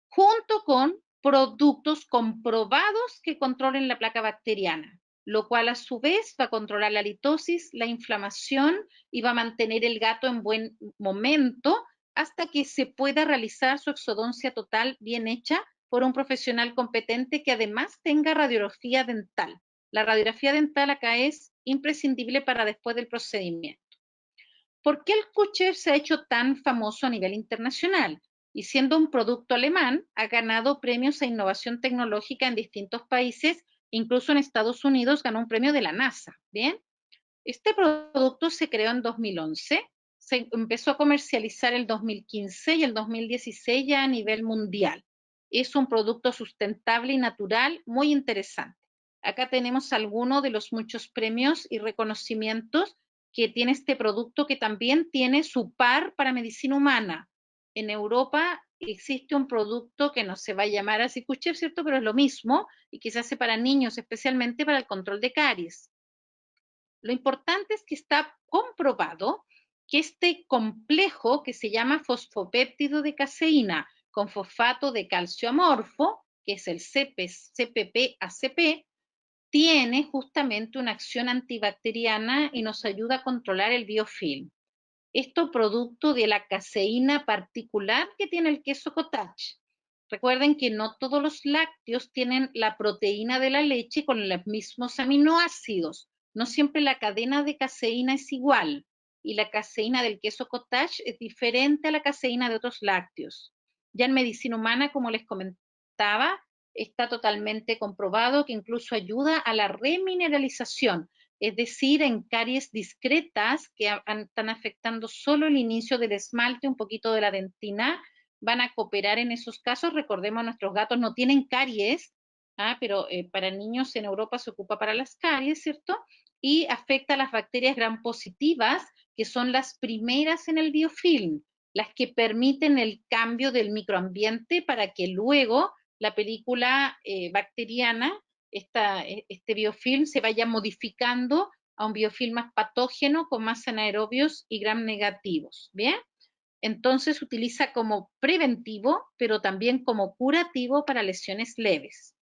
junto con productos comprobados que controlen la placa bacteriana, lo cual a su vez va a controlar la litosis, la inflamación y va a mantener el gato en buen momento hasta que se pueda realizar su exodoncia total bien hecha por un profesional competente que además tenga radiografía dental. La radiografía dental acá es imprescindible para después del procedimiento. ¿Por qué el Kuchev se ha hecho tan famoso a nivel internacional? Y siendo un producto alemán, ha ganado premios a innovación tecnológica en distintos países, incluso en Estados Unidos ganó un premio de la NASA. Bien, este producto se creó en 2011, se empezó a comercializar el 2015 y el 2016 ya a nivel mundial. Es un producto sustentable y natural muy interesante. Acá tenemos algunos de los muchos premios y reconocimientos que tiene este producto que también tiene su par para medicina humana. En Europa existe un producto que no se va a llamar así Kuchev, ¿cierto? Pero es lo mismo y que se hace para niños, especialmente para el control de caries. Lo importante es que está comprobado que este complejo que se llama fosfopéptido de caseína con fosfato de calcio amorfo que es el CPP-ACP, tiene justamente una acción antibacteriana y nos ayuda a controlar el biofilm. Esto producto de la caseína particular que tiene el queso cottage. Recuerden que no todos los lácteos tienen la proteína de la leche con los mismos aminoácidos. No siempre la cadena de caseína es igual y la caseína del queso cottage es diferente a la caseína de otros lácteos. Ya en medicina humana, como les comentaba, está totalmente comprobado que incluso ayuda a la remineralización, es decir, en caries discretas que están afectando solo el inicio del esmalte, un poquito de la dentina, van a cooperar en esos casos. Recordemos, nuestros gatos no tienen caries, pero para niños en Europa se ocupa para las caries, ¿cierto? Y afecta a las bacterias gram positivas, que son las primeras en el biofilm, las que permiten el cambio del microambiente para que luego la película bacteriana, este biofilm, se vaya modificando a un biofilm más patógeno con más anaerobios y gram negativos. ¿Bien? Entonces se utiliza como preventivo, pero también como curativo para lesiones leves.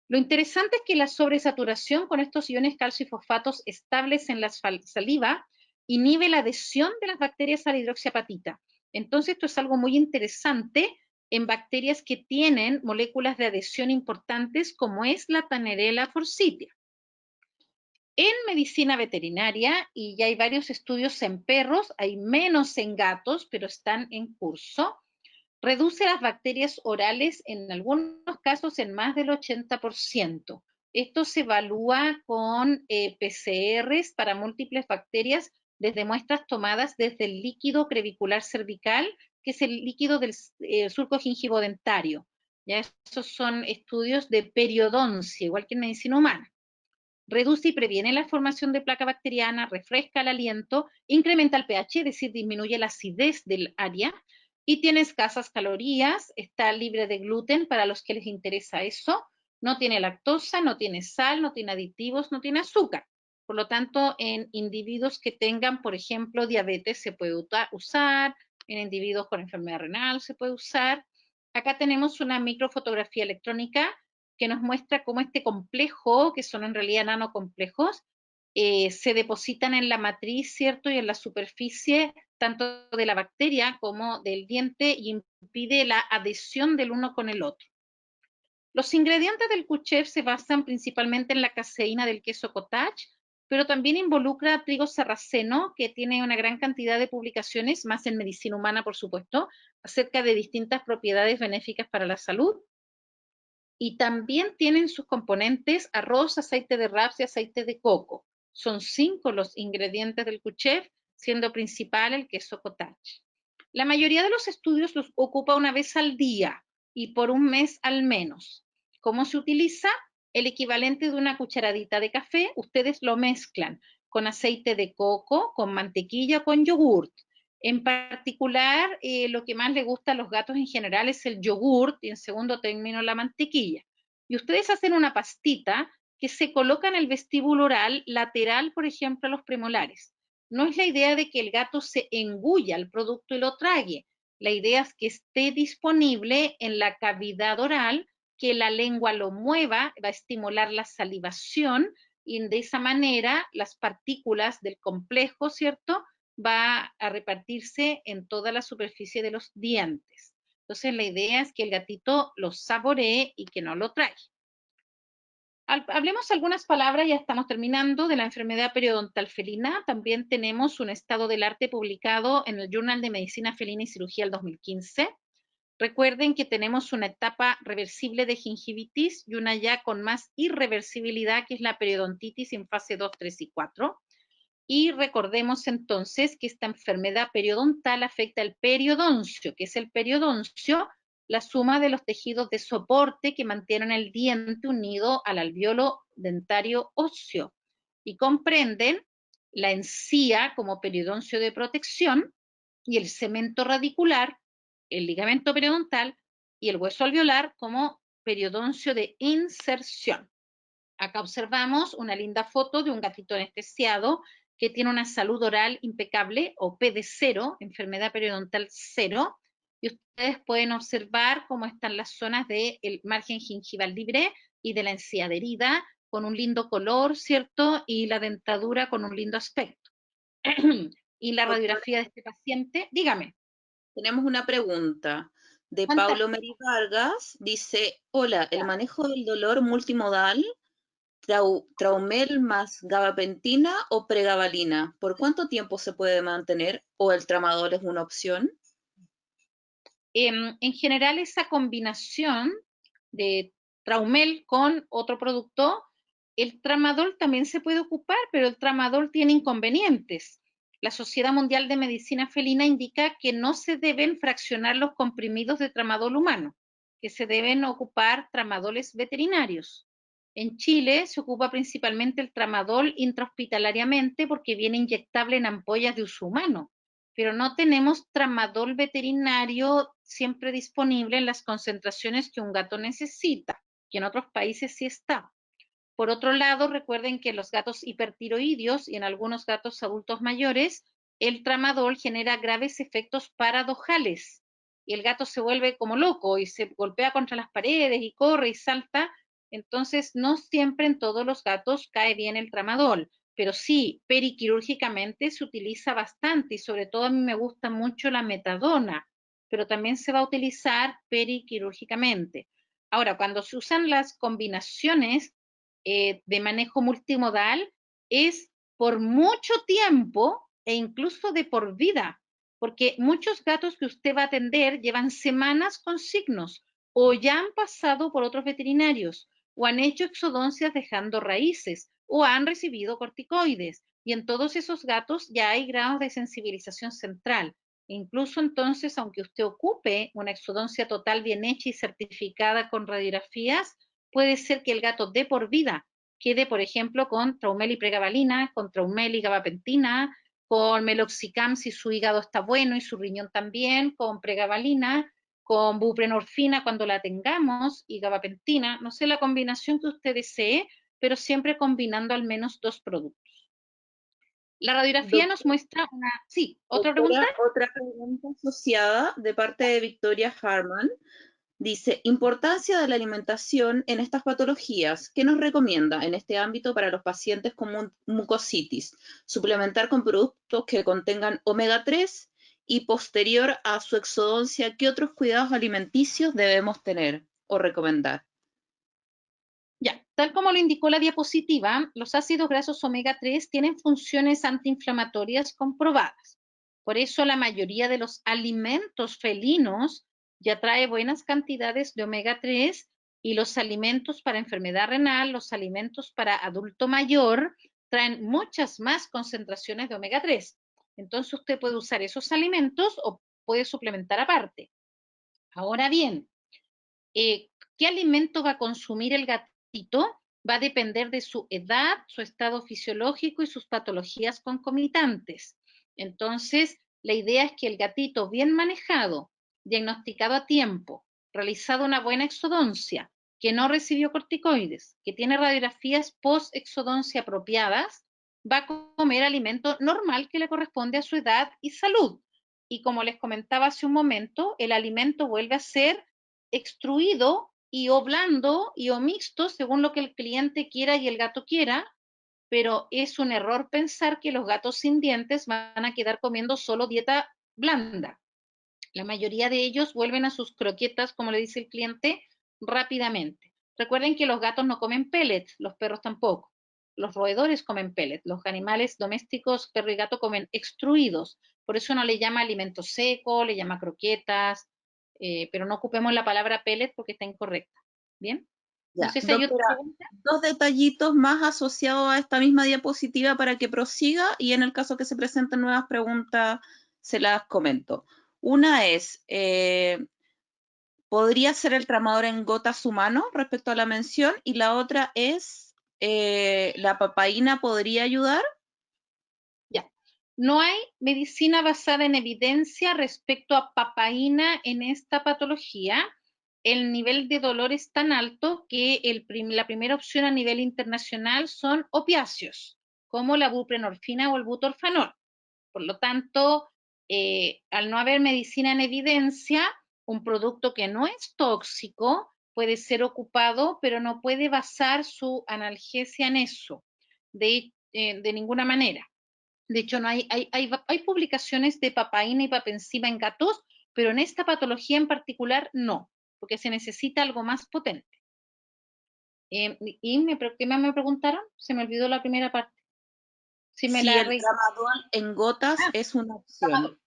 Lo interesante es que la sobresaturación con estos iones calcio y fosfatos estables en la saliva inhibe la adhesión de las bacterias a la hidroxiapatita. Entonces esto es algo muy interesante en bacterias que tienen moléculas de adhesión importantes como es la Tannerella forsythia. En medicina veterinaria, y ya hay varios estudios en perros, hay menos en gatos, pero están en curso, reduce las bacterias orales en algunos casos en más del 80%. Esto se evalúa con PCRs para múltiples bacterias desde muestras tomadas desde el líquido crevicular cervical, que es el líquido del surco gingivodentario. Ya esos son estudios de periodoncia, igual que en medicina humana. Reduce y previene la formación de placa bacteriana, refresca el aliento, incrementa el pH, es decir, disminuye la acidez del área, y tiene escasas calorías, está libre de gluten para los que les interesa eso, no tiene lactosa, no tiene sal, no tiene aditivos, no tiene azúcar. Por lo tanto, en individuos que tengan, por ejemplo, diabetes se puede usar, en individuos con enfermedad renal se puede usar. Acá tenemos una microfotografía electrónica que nos muestra cómo este complejo, que son en realidad nanocomplejos, se depositan en la matriz, ¿cierto? Y en la superficie, tanto de la bacteria como del diente, y impide la adhesión del uno con el otro. Los ingredientes del Q-Chef se basan principalmente en la caseína del queso cottage, pero también involucra trigo sarraceno, que tiene una gran cantidad de publicaciones, más en medicina humana, por supuesto, acerca de distintas propiedades benéficas para la salud. Y también tienen sus componentes arroz, aceite de raps y aceite de coco. Son 5 los ingredientes del Q-Chef, siendo principal el queso cottage. La mayoría de los estudios los ocupa una vez al día y por un mes al menos. ¿Cómo se utiliza? El equivalente de una cucharadita de café, ustedes lo mezclan con aceite de coco, con mantequilla, con yogurt. En particular, lo que más le gusta a los gatos en general es el yogurt y en segundo término la mantequilla. Y ustedes hacen una pastita que se coloca en el vestíbulo oral lateral, por ejemplo, a los premolares. No es la idea de que el gato se engulla el producto y lo trague. La idea es que esté disponible en la cavidad oral, que la lengua lo mueva, va a estimular la salivación y de esa manera las partículas del complejo, ¿cierto?, va a repartirse en toda la superficie de los dientes. Entonces la idea es que el gatito lo saboree y que no lo trague. Hablemos algunas palabras, ya estamos terminando, de la enfermedad periodontal felina. También tenemos un estado del arte publicado en el Journal de Medicina Felina y Cirugía del 2015. Recuerden que tenemos una etapa reversible de gingivitis y una ya con más irreversibilidad, que es la periodontitis en fase 2, 3 y 4. Y recordemos entonces que esta enfermedad periodontal afecta el periodoncio, que es el periodoncio, la suma de los tejidos de soporte que mantienen el diente unido al alveolo dentario óseo y comprenden la encía como periodoncio de protección y el cemento radicular, el ligamento periodontal y el hueso alveolar como periodoncio de inserción. Acá observamos una linda foto de un gatito anestesiado que tiene una salud oral impecable, o PD0, enfermedad periodontal 0, y ustedes pueden observar cómo están las zonas del margen gingival libre y de la encía adherida, con un lindo color, ¿cierto? Y la dentadura con un lindo aspecto. Y la Doctora, radiografía de este paciente, dígame. tenemos una pregunta de Paulo Fantástico. Meri Vargas. Dice, hola, el manejo del dolor multimodal, traumel más gabapentina o pregabalina, ¿por cuánto tiempo se puede mantener o el tramadol es una opción? En general, esa combinación de Traumel con otro producto, el tramadol también se puede ocupar, pero el tramadol tiene inconvenientes. La Sociedad Mundial de Medicina Felina indica que no se deben fraccionar los comprimidos de tramadol humano, que se deben ocupar tramadoles veterinarios. En Chile se ocupa principalmente el tramadol intrahospitalariamente porque viene inyectable en ampollas de uso humano, pero no tenemos tramadol veterinario siempre disponible en las concentraciones que un gato necesita, que en otros países sí está. Por otro lado, recuerden que en los gatos hipertiroideos y en algunos gatos adultos mayores, el tramadol genera graves efectos paradojales y el gato se vuelve como loco y se golpea contra las paredes y corre y salta. Entonces, no siempre en todos los gatos cae bien el tramadol, pero sí, periquirúrgicamente se utiliza bastante y sobre todo a mí me gusta mucho la metadona, pero también se va a utilizar periquirúrgicamente. Ahora, cuando se usan las combinaciones de manejo multimodal es por mucho tiempo e incluso de por vida, porque muchos gatos que usted va a atender llevan semanas con signos o ya han pasado por otros veterinarios o han hecho exodoncias dejando raíces o han recibido corticoides y en todos esos gatos ya hay grados de sensibilización central. Incluso entonces, aunque usted ocupe una exodoncia total bien hecha y certificada con radiografías, puede ser que el gato de por vida quede, por ejemplo, con Traumel y pregabalina, con Traumel y gabapentina, con meloxicam si su hígado está bueno y su riñón también, con pregabalina, con buprenorfina cuando la tengamos y gabapentina, no sé la combinación que usted desee, pero siempre combinando al menos dos productos. La radiografía nos muestra una... Sí, ¿otra pregunta? Doctora, otra pregunta asociada de parte de Victoria Harman. Dice, importancia de la alimentación en estas patologías. ¿Qué nos recomienda en este ámbito para los pacientes con mucositis? Suplementar con productos que contengan omega 3 y posterior a su exodoncia, ¿qué otros cuidados alimenticios debemos tener o recomendar? Ya, tal como lo indicó la diapositiva, los ácidos grasos omega 3 tienen funciones antiinflamatorias comprobadas. Por eso la mayoría de los alimentos felinos ya trae buenas cantidades de omega 3 y los alimentos para enfermedad renal, los alimentos para adulto mayor, traen muchas más concentraciones de omega 3. Entonces usted puede usar esos alimentos o puede suplementar aparte. Ahora bien, qué alimento va a consumir el gatito va a depender de su edad, su estado fisiológico y sus patologías concomitantes. Entonces, la idea es que el gatito bien manejado, diagnosticado a tiempo, realizado una buena exodoncia, que no recibió corticoides, que tiene radiografías post-exodoncia apropiadas, va a comer alimento normal que le corresponde a su edad y salud. Y como les comentaba hace un momento, el alimento vuelve a ser extruido y o blando y o mixto según lo que el cliente quiera y el gato quiera, pero es un error pensar que los gatos sin dientes van a quedar comiendo solo dieta blanda. La mayoría de ellos vuelven a sus croquetas, como le dice el cliente, rápidamente. Recuerden que los gatos no comen pellets, los perros tampoco. Los roedores comen pellets, los animales domésticos, perro y gato, comen extruidos. Por eso no le llama alimento seco, le llama croquetas, pero no ocupemos la palabra pellet porque está incorrecta. ¿Bien? No Ya, sé si hay otra doctora, pregunta. dos detallitos más asociados a esta misma diapositiva para que prosiga y en el caso que se presenten nuevas preguntas se las comento. Una es, ¿podría ser el tramador en gotas humano respecto a la mención? Y la otra es, ¿la papaína podría ayudar? Ya. No hay medicina basada en evidencia respecto a papaína en esta patología. El nivel de dolor es tan alto que la primera opción a nivel internacional son opiáceos, como la buprenorfina o el butorfanol. Por lo tanto, al no haber medicina en evidencia, un producto que no es tóxico puede ser ocupado, pero no puede basar su analgesia en eso, de ninguna manera. De hecho, no hay publicaciones de papaína y papencima en gatos, pero en esta patología en particular no, porque se necesita algo más potente. ¿Qué más me preguntaron? Se me olvidó la primera parte. Si me Si la el tramadol en gotas es una opción.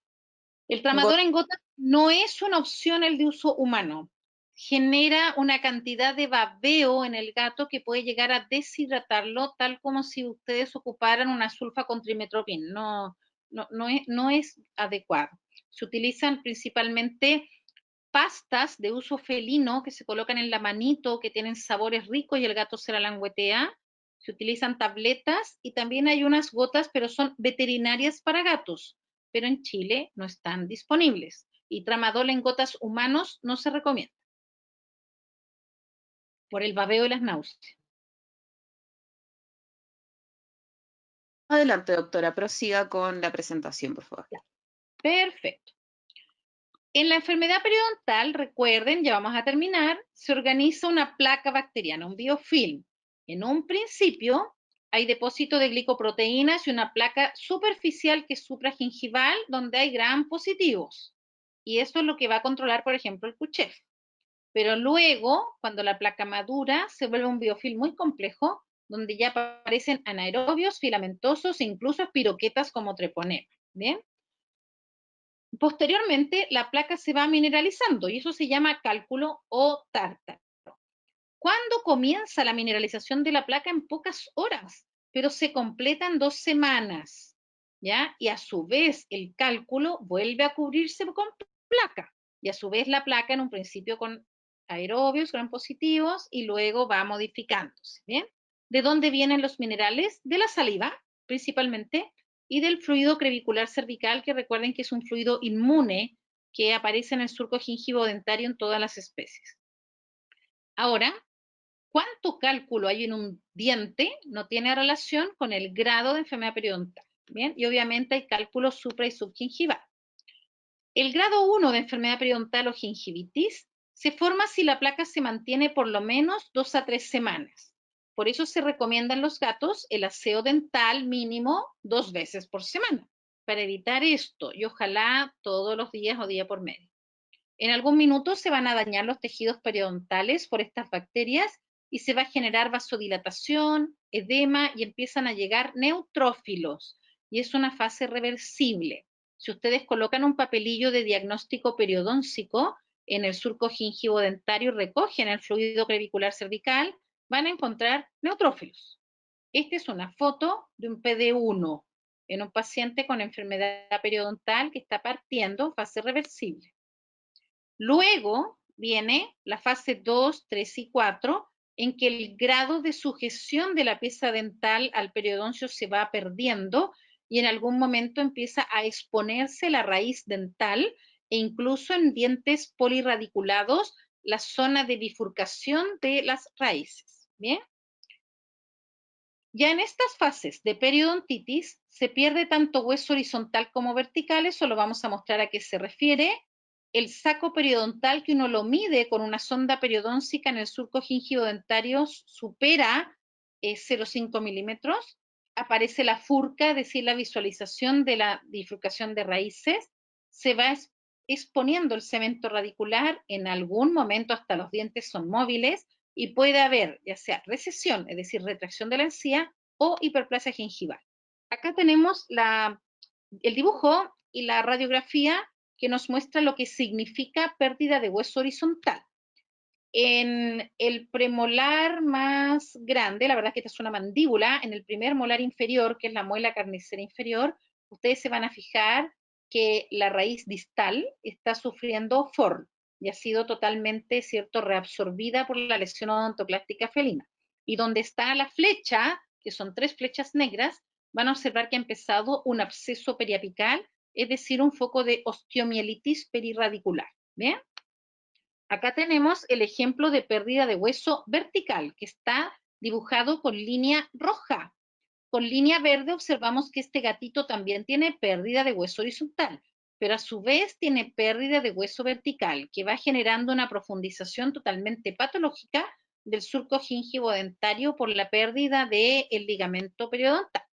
El tramador en gotas no es una opción el de uso humano. Genera una cantidad de babeo en el gato que puede llegar a deshidratarlo, tal como si ustedes ocuparan una sulfa con trimetropin. No es adecuado. Se utilizan principalmente pastas de uso felino que se colocan en la manito, que tienen sabores ricos y el gato se la languetea. Se utilizan tabletas y también hay unas gotas, pero son veterinarias para gatos, pero en Chile no están disponibles. Y tramadol en gotas humanos no se recomienda por el babeo y las náuseas. Adelante, doctora, prosiga con la presentación, por favor. Perfecto. En la enfermedad periodontal, recuerden, ya vamos a terminar, se organiza una placa bacteriana, un biofilm. En un principio hay depósito de glicoproteínas y una placa superficial que es supragingival donde hay gram positivos. Y esto es lo que va a controlar, por ejemplo, el QCHEF. Pero luego, cuando la placa madura, se vuelve un biofilm muy complejo donde ya aparecen anaerobios, filamentosos e incluso espiroquetas como treponema. ¿Bien? Posteriormente, la placa se va mineralizando y eso se llama cálculo o tártaro. ¿Cuándo comienza la mineralización de la placa? En pocas horas, pero se completa en 2 semanas, ¿ya? Y a su vez el cálculo vuelve a cubrirse con placa y a su vez la placa en un principio con aerobios, gram positivos y luego va modificándose, ¿bien? ¿De dónde vienen los minerales? De la saliva, principalmente, y del fluido crevicular cervical, que recuerden que es un fluido inmune que aparece en el surco gingivo-dentario en todas las especies. Ahora, ¿cuánto cálculo hay en un diente? No tiene relación con el grado de enfermedad periodontal, ¿bien? Y obviamente hay cálculo supra y subgingival. El grado 1 de enfermedad periodontal o gingivitis se forma si la placa se mantiene por lo menos 2 a 3 semanas. Por eso se recomienda en los gatos el aseo dental mínimo 2 veces por semana, para evitar esto y ojalá todos los días o día por medio. En algún minuto se van a dañar los tejidos periodontales por estas bacterias y se va a generar vasodilatación, edema y empiezan a llegar neutrófilos. Y es una fase reversible. Si ustedes colocan un papelillo de diagnóstico periodóncico en el surco gingivo-dentario y recogen el fluido crevicular cervical, van a encontrar neutrófilos. Esta es una foto de un PD1 en un paciente con enfermedad periodontal que está partiendo, fase reversible. Luego viene la fase 2, 3 y 4, en que el grado de sujeción de la pieza dental al periodoncio se va perdiendo y en algún momento empieza a exponerse la raíz dental e incluso en dientes polirradiculados la zona de bifurcación de las raíces. ¿Bien? Ya en estas fases de periodontitis se pierde tanto hueso horizontal como vertical, eso lo vamos a mostrar a qué se refiere. El saco periodontal, que uno lo mide con una sonda periodóncica en el surco gingivo-dentario, supera 0,5 milímetros. Aparece la furca, es decir, la visualización de la bifurcación de raíces. Se va exponiendo el cemento radicular, en algún momento hasta los dientes son móviles, y puede haber ya sea recesión, es decir, retracción de la encía, o hiperplasia gingival. Acá tenemos el dibujo y la radiografía que nos muestra lo que significa pérdida de hueso horizontal. En el premolar más grande, la verdad es que esta es una mandíbula, en el primer molar inferior, que es la muela carnicera inferior, ustedes se van a fijar que la raíz distal está sufriendo FORL y ha sido totalmente, ¿cierto?, reabsorbida por la lesión odontoclástica felina. Y donde está la flecha, que son 3 flechas negras, van a observar que ha empezado un absceso periapical, es decir, un foco de osteomielitis perirradicular. ¿Bien? Acá tenemos el ejemplo de pérdida de hueso vertical, que está dibujado con línea roja. Con línea verde observamos que este gatito también tiene pérdida de hueso horizontal. pero a su vez tiene pérdida de hueso vertical, que va generando una profundización totalmente patológica del surco gingivo-dentario por la pérdida del ligamento periodontal.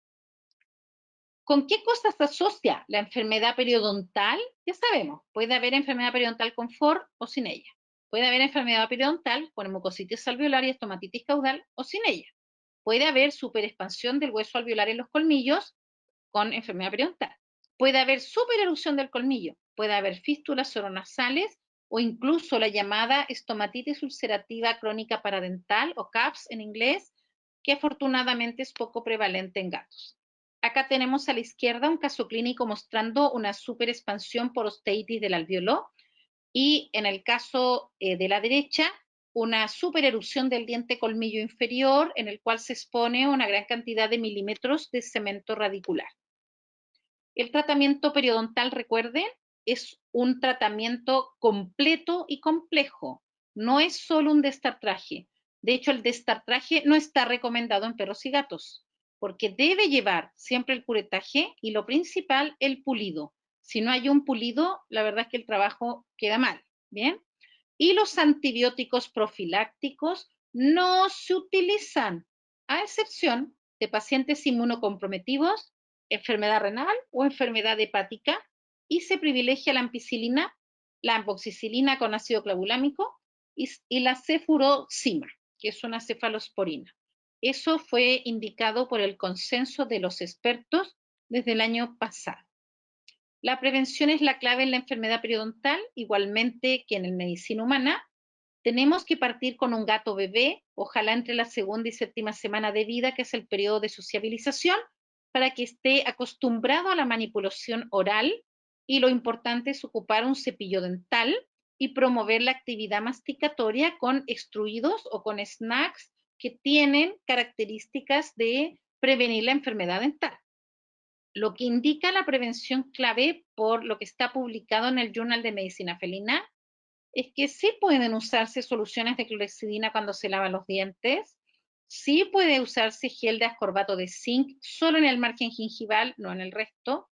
¿Con qué cosas se asocia la enfermedad periodontal? Ya sabemos, puede haber enfermedad periodontal con FOR o sin ella. Puede haber enfermedad periodontal con mucositis alveolar y estomatitis caudal o sin ella. Puede haber superexpansión del hueso alveolar en los colmillos con enfermedad periodontal. Puede haber supererupción del colmillo, puede haber fístulas oronasales o incluso la llamada estomatitis ulcerativa crónica paradental o CAPS en inglés, que afortunadamente es poco prevalente en gatos. Acá tenemos a la izquierda un caso clínico mostrando una superexpansión por osteitis del alveolo y en el caso de la derecha una supererupción del diente colmillo inferior en el cual se expone una gran cantidad de milímetros de cemento radicular. El tratamiento periodontal, recuerden, es un tratamiento completo y complejo. No es solo un destartraje. De hecho, el destartraje no está recomendado en perros y gatos, porque debe llevar siempre el curetaje y lo principal, el pulido. Si no hay un pulido, la verdad es que el trabajo queda mal, ¿bien? Y los antibióticos profilácticos no se utilizan, a excepción de pacientes inmunocomprometidos, enfermedad renal o enfermedad hepática, y se privilegia la ampicilina, la amoxicilina con ácido clavulámico y la cefurozima, que es una cefalosporina. Eso fue indicado por el consenso de los expertos desde el año pasado. La prevención es la clave en la enfermedad periodontal, igualmente que en la medicina humana. Tenemos que partir con un gato bebé, ojalá entre la segunda y séptima semana de vida, que es el periodo de sociabilización, para que esté acostumbrado a la manipulación oral, y lo importante es ocupar un cepillo dental y promover la actividad masticatoria con extruidos o con snacks que tienen características de prevenir la enfermedad dental. Lo que indica la prevención clave por lo que está publicado en el Journal de Medicina Felina es que sí pueden usarse soluciones de clorexidina cuando se lavan los dientes, sí puede usarse gel de ascorbato de zinc solo en el margen gingival, no en el resto,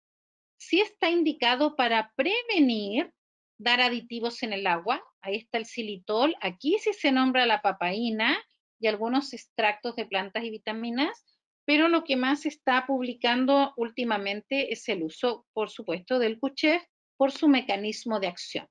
sí está indicado para prevenir dar aditivos en el agua, ahí está el xilitol, aquí sí se nombra la papaína y algunos extractos de plantas y vitaminas, pero lo que más se está publicando últimamente es el uso, por supuesto, del QCHEF por su mecanismo de acción.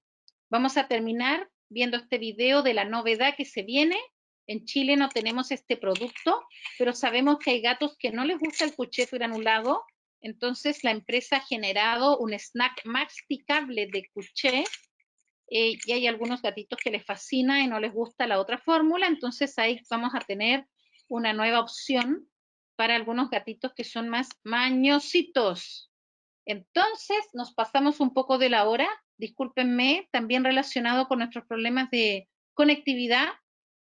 Vamos a terminar viendo este video de la novedad que se viene. En Chile no tenemos este producto, pero sabemos que hay gatos que no les gusta el QCHEF granulado, entonces la empresa ha generado un snack masticable de QCHEF y hay algunos gatitos que les fascina y no les gusta la otra fórmula, entonces ahí vamos a tener una nueva opción para algunos gatitos que son más mañositos. Entonces nos pasamos un poco de la hora, discúlpenme, también relacionado con nuestros problemas de conectividad.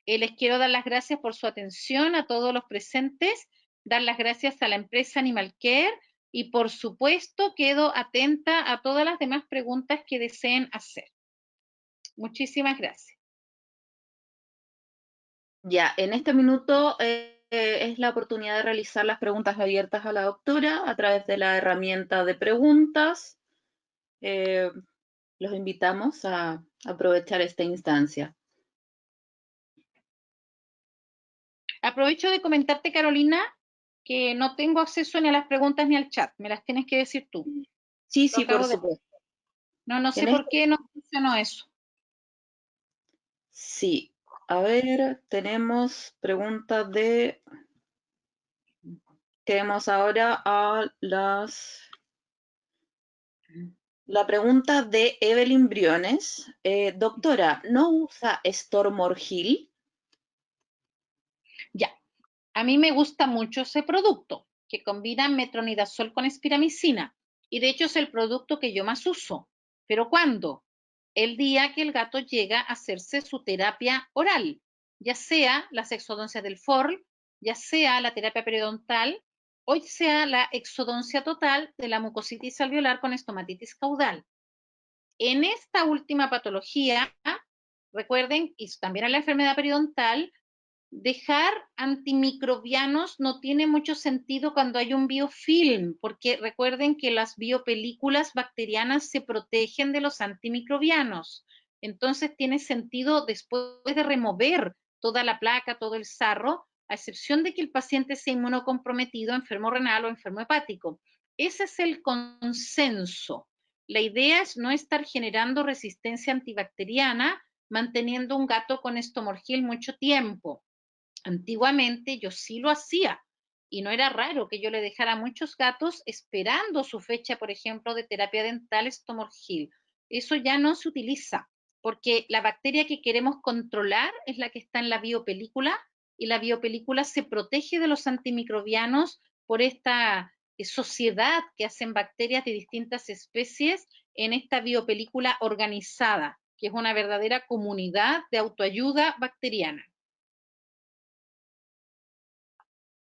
Les quiero dar las gracias por su atención a todos los presentes, dar las gracias a la empresa Animal Care y por supuesto quedo atenta a todas las demás preguntas que deseen hacer. Muchísimas gracias. Ya, en este minuto es la oportunidad de realizar las preguntas abiertas a la doctora a través de la herramienta de preguntas. Los invitamos a aprovechar esta instancia. Aprovecho de comentarte, Carolina, que no tengo acceso ni a las preguntas ni al chat. Me las tienes que decir tú. Sí, sí, por supuesto. No sé En por qué no funcionó eso. Sí, a ver, tenemos preguntas de... Tenemos ahora a la pregunta de Evelyn Briones. Doctora, ¿no usa Stormorgil? Ya, a mí me gusta mucho ese producto, que combina metronidazol con espiramicina. Y de hecho es el producto que yo más uso. ¿Pero cuándo? El día que el gato llega a hacerse su terapia oral, ya sea las exodoncias del FORL, ya sea la terapia periodontal, o sea la exodoncia total de la mucositis alveolar con estomatitis caudal. En esta última patología, recuerden, y también en la enfermedad periodontal, dejar antimicrobianos no tiene mucho sentido cuando hay un biofilm, porque recuerden que las biopelículas bacterianas se protegen de los antimicrobianos. Entonces tiene sentido después de remover toda la placa, todo el sarro, a excepción de que el paciente sea inmunocomprometido, enfermo renal o enfermo hepático. Ese es el consenso. La idea es no estar generando resistencia antibacteriana manteniendo un gato con estomorgil mucho tiempo. Antiguamente yo sí lo hacía y no era raro que yo le dejara a muchos gatos esperando su fecha, por ejemplo, de terapia dental estomorgil. Eso ya no se utiliza porque la bacteria que queremos controlar es la que está en la biopelícula y la biopelícula se protege de los antimicrobianos por esta sociedad que hacen bacterias de distintas especies en esta biopelícula organizada, que es una verdadera comunidad de autoayuda bacteriana.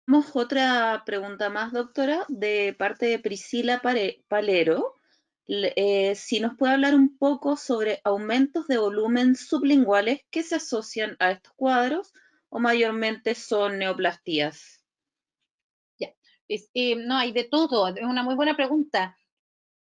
Tenemos otra pregunta más, doctora, de parte de Priscila Palero. Si nos puede hablar un poco sobre aumentos de volumen sublinguales que se asocian a estos cuadros o mayormente son neoplastías. Ya. No, hay de todo, es una muy buena pregunta.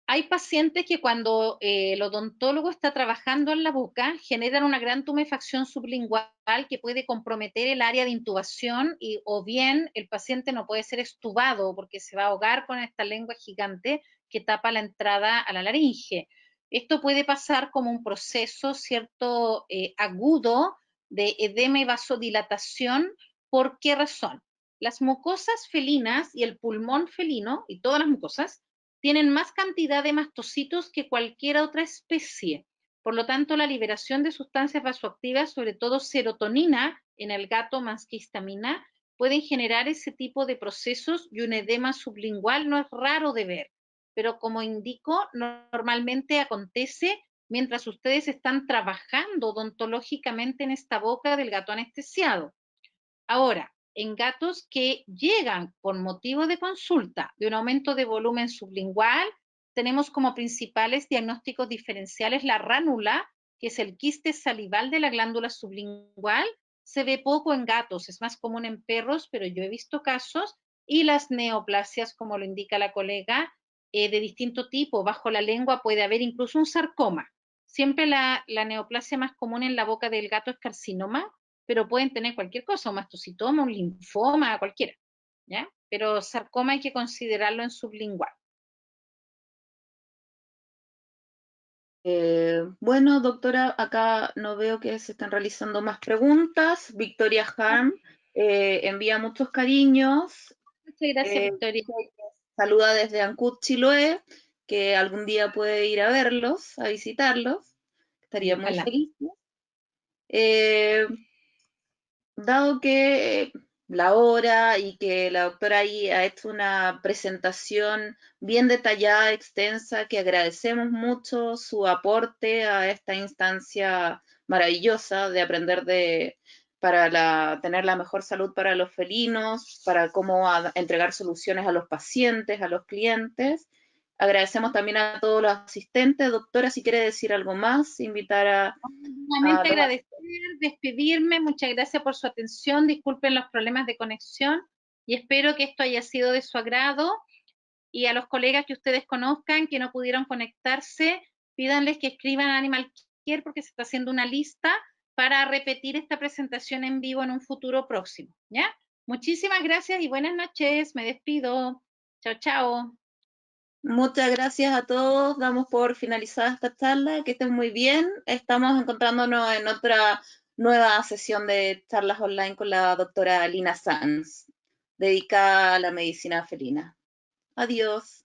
Hay pacientes que cuando el odontólogo está trabajando en la boca generan una gran tumefacción sublingual que puede comprometer el área de intubación o bien el paciente no puede ser extubado porque se va a ahogar con esta lengua gigante que tapa la entrada a la laringe. Esto puede pasar como un proceso, cierto, agudo de edema y vasodilatación. ¿Por qué razón? Las mucosas felinas y el pulmón felino y todas las mucosas tienen más cantidad de mastocitos que cualquier otra especie. Por lo tanto, la liberación de sustancias vasoactivas, sobre todo serotonina en el gato más que histamina, pueden generar ese tipo de procesos y un edema sublingual no es raro de ver. Pero como indico, normalmente acontece mientras ustedes están trabajando odontológicamente en esta boca del gato anestesiado. Ahora, en gatos que llegan por motivo de consulta de un aumento de volumen sublingual, tenemos como principales diagnósticos diferenciales la ránula, que es el quiste salival de la glándula sublingual. Se ve poco en gatos, es más común en perros, pero yo he visto casos, y las neoplasias, como lo indica la colega, de distinto tipo. Bajo la lengua puede haber incluso un sarcoma. Siempre la neoplasia más común en la boca del gato es carcinoma, pero pueden tener cualquier cosa, un mastocitoma, un linfoma, cualquiera, ¿ya? Pero sarcoma hay que considerarlo en sublingual. Bueno, doctora, acá no veo que se están realizando más preguntas. Victoria Harm envía muchos cariños. Muchas gracias, Victoria. Saluda desde Ancud, Chiloé, que algún día puede ir a verlos, a visitarlos. Estaría muy Ojalá. feliz. Dado que la hora y que la doctora ahí ha hecho una presentación bien detallada, extensa, que agradecemos mucho su aporte a esta instancia maravillosa de aprender para tener la mejor salud para los felinos, para cómo entregar soluciones a los pacientes, a los clientes. Agradecemos también a todos los asistentes. Doctora, si quiere decir algo más, invitar a Nuevamente los agradecer, despedirme, muchas gracias por su atención, disculpen los problemas de conexión y espero que esto haya sido de su agrado y a los colegas que ustedes conozcan que no pudieron conectarse, pídanles que escriban a Animal Care porque se está haciendo una lista para repetir esta presentación en vivo en un futuro próximo, ¿ya? Muchísimas gracias y buenas noches, me despido. Chao, chao. Muchas gracias a todos. Damos por finalizada esta charla. Que estén muy bien. Estamos encontrándonos en otra nueva sesión de charlas online con la doctora Lina Sanz, dedicada a la medicina felina. Adiós.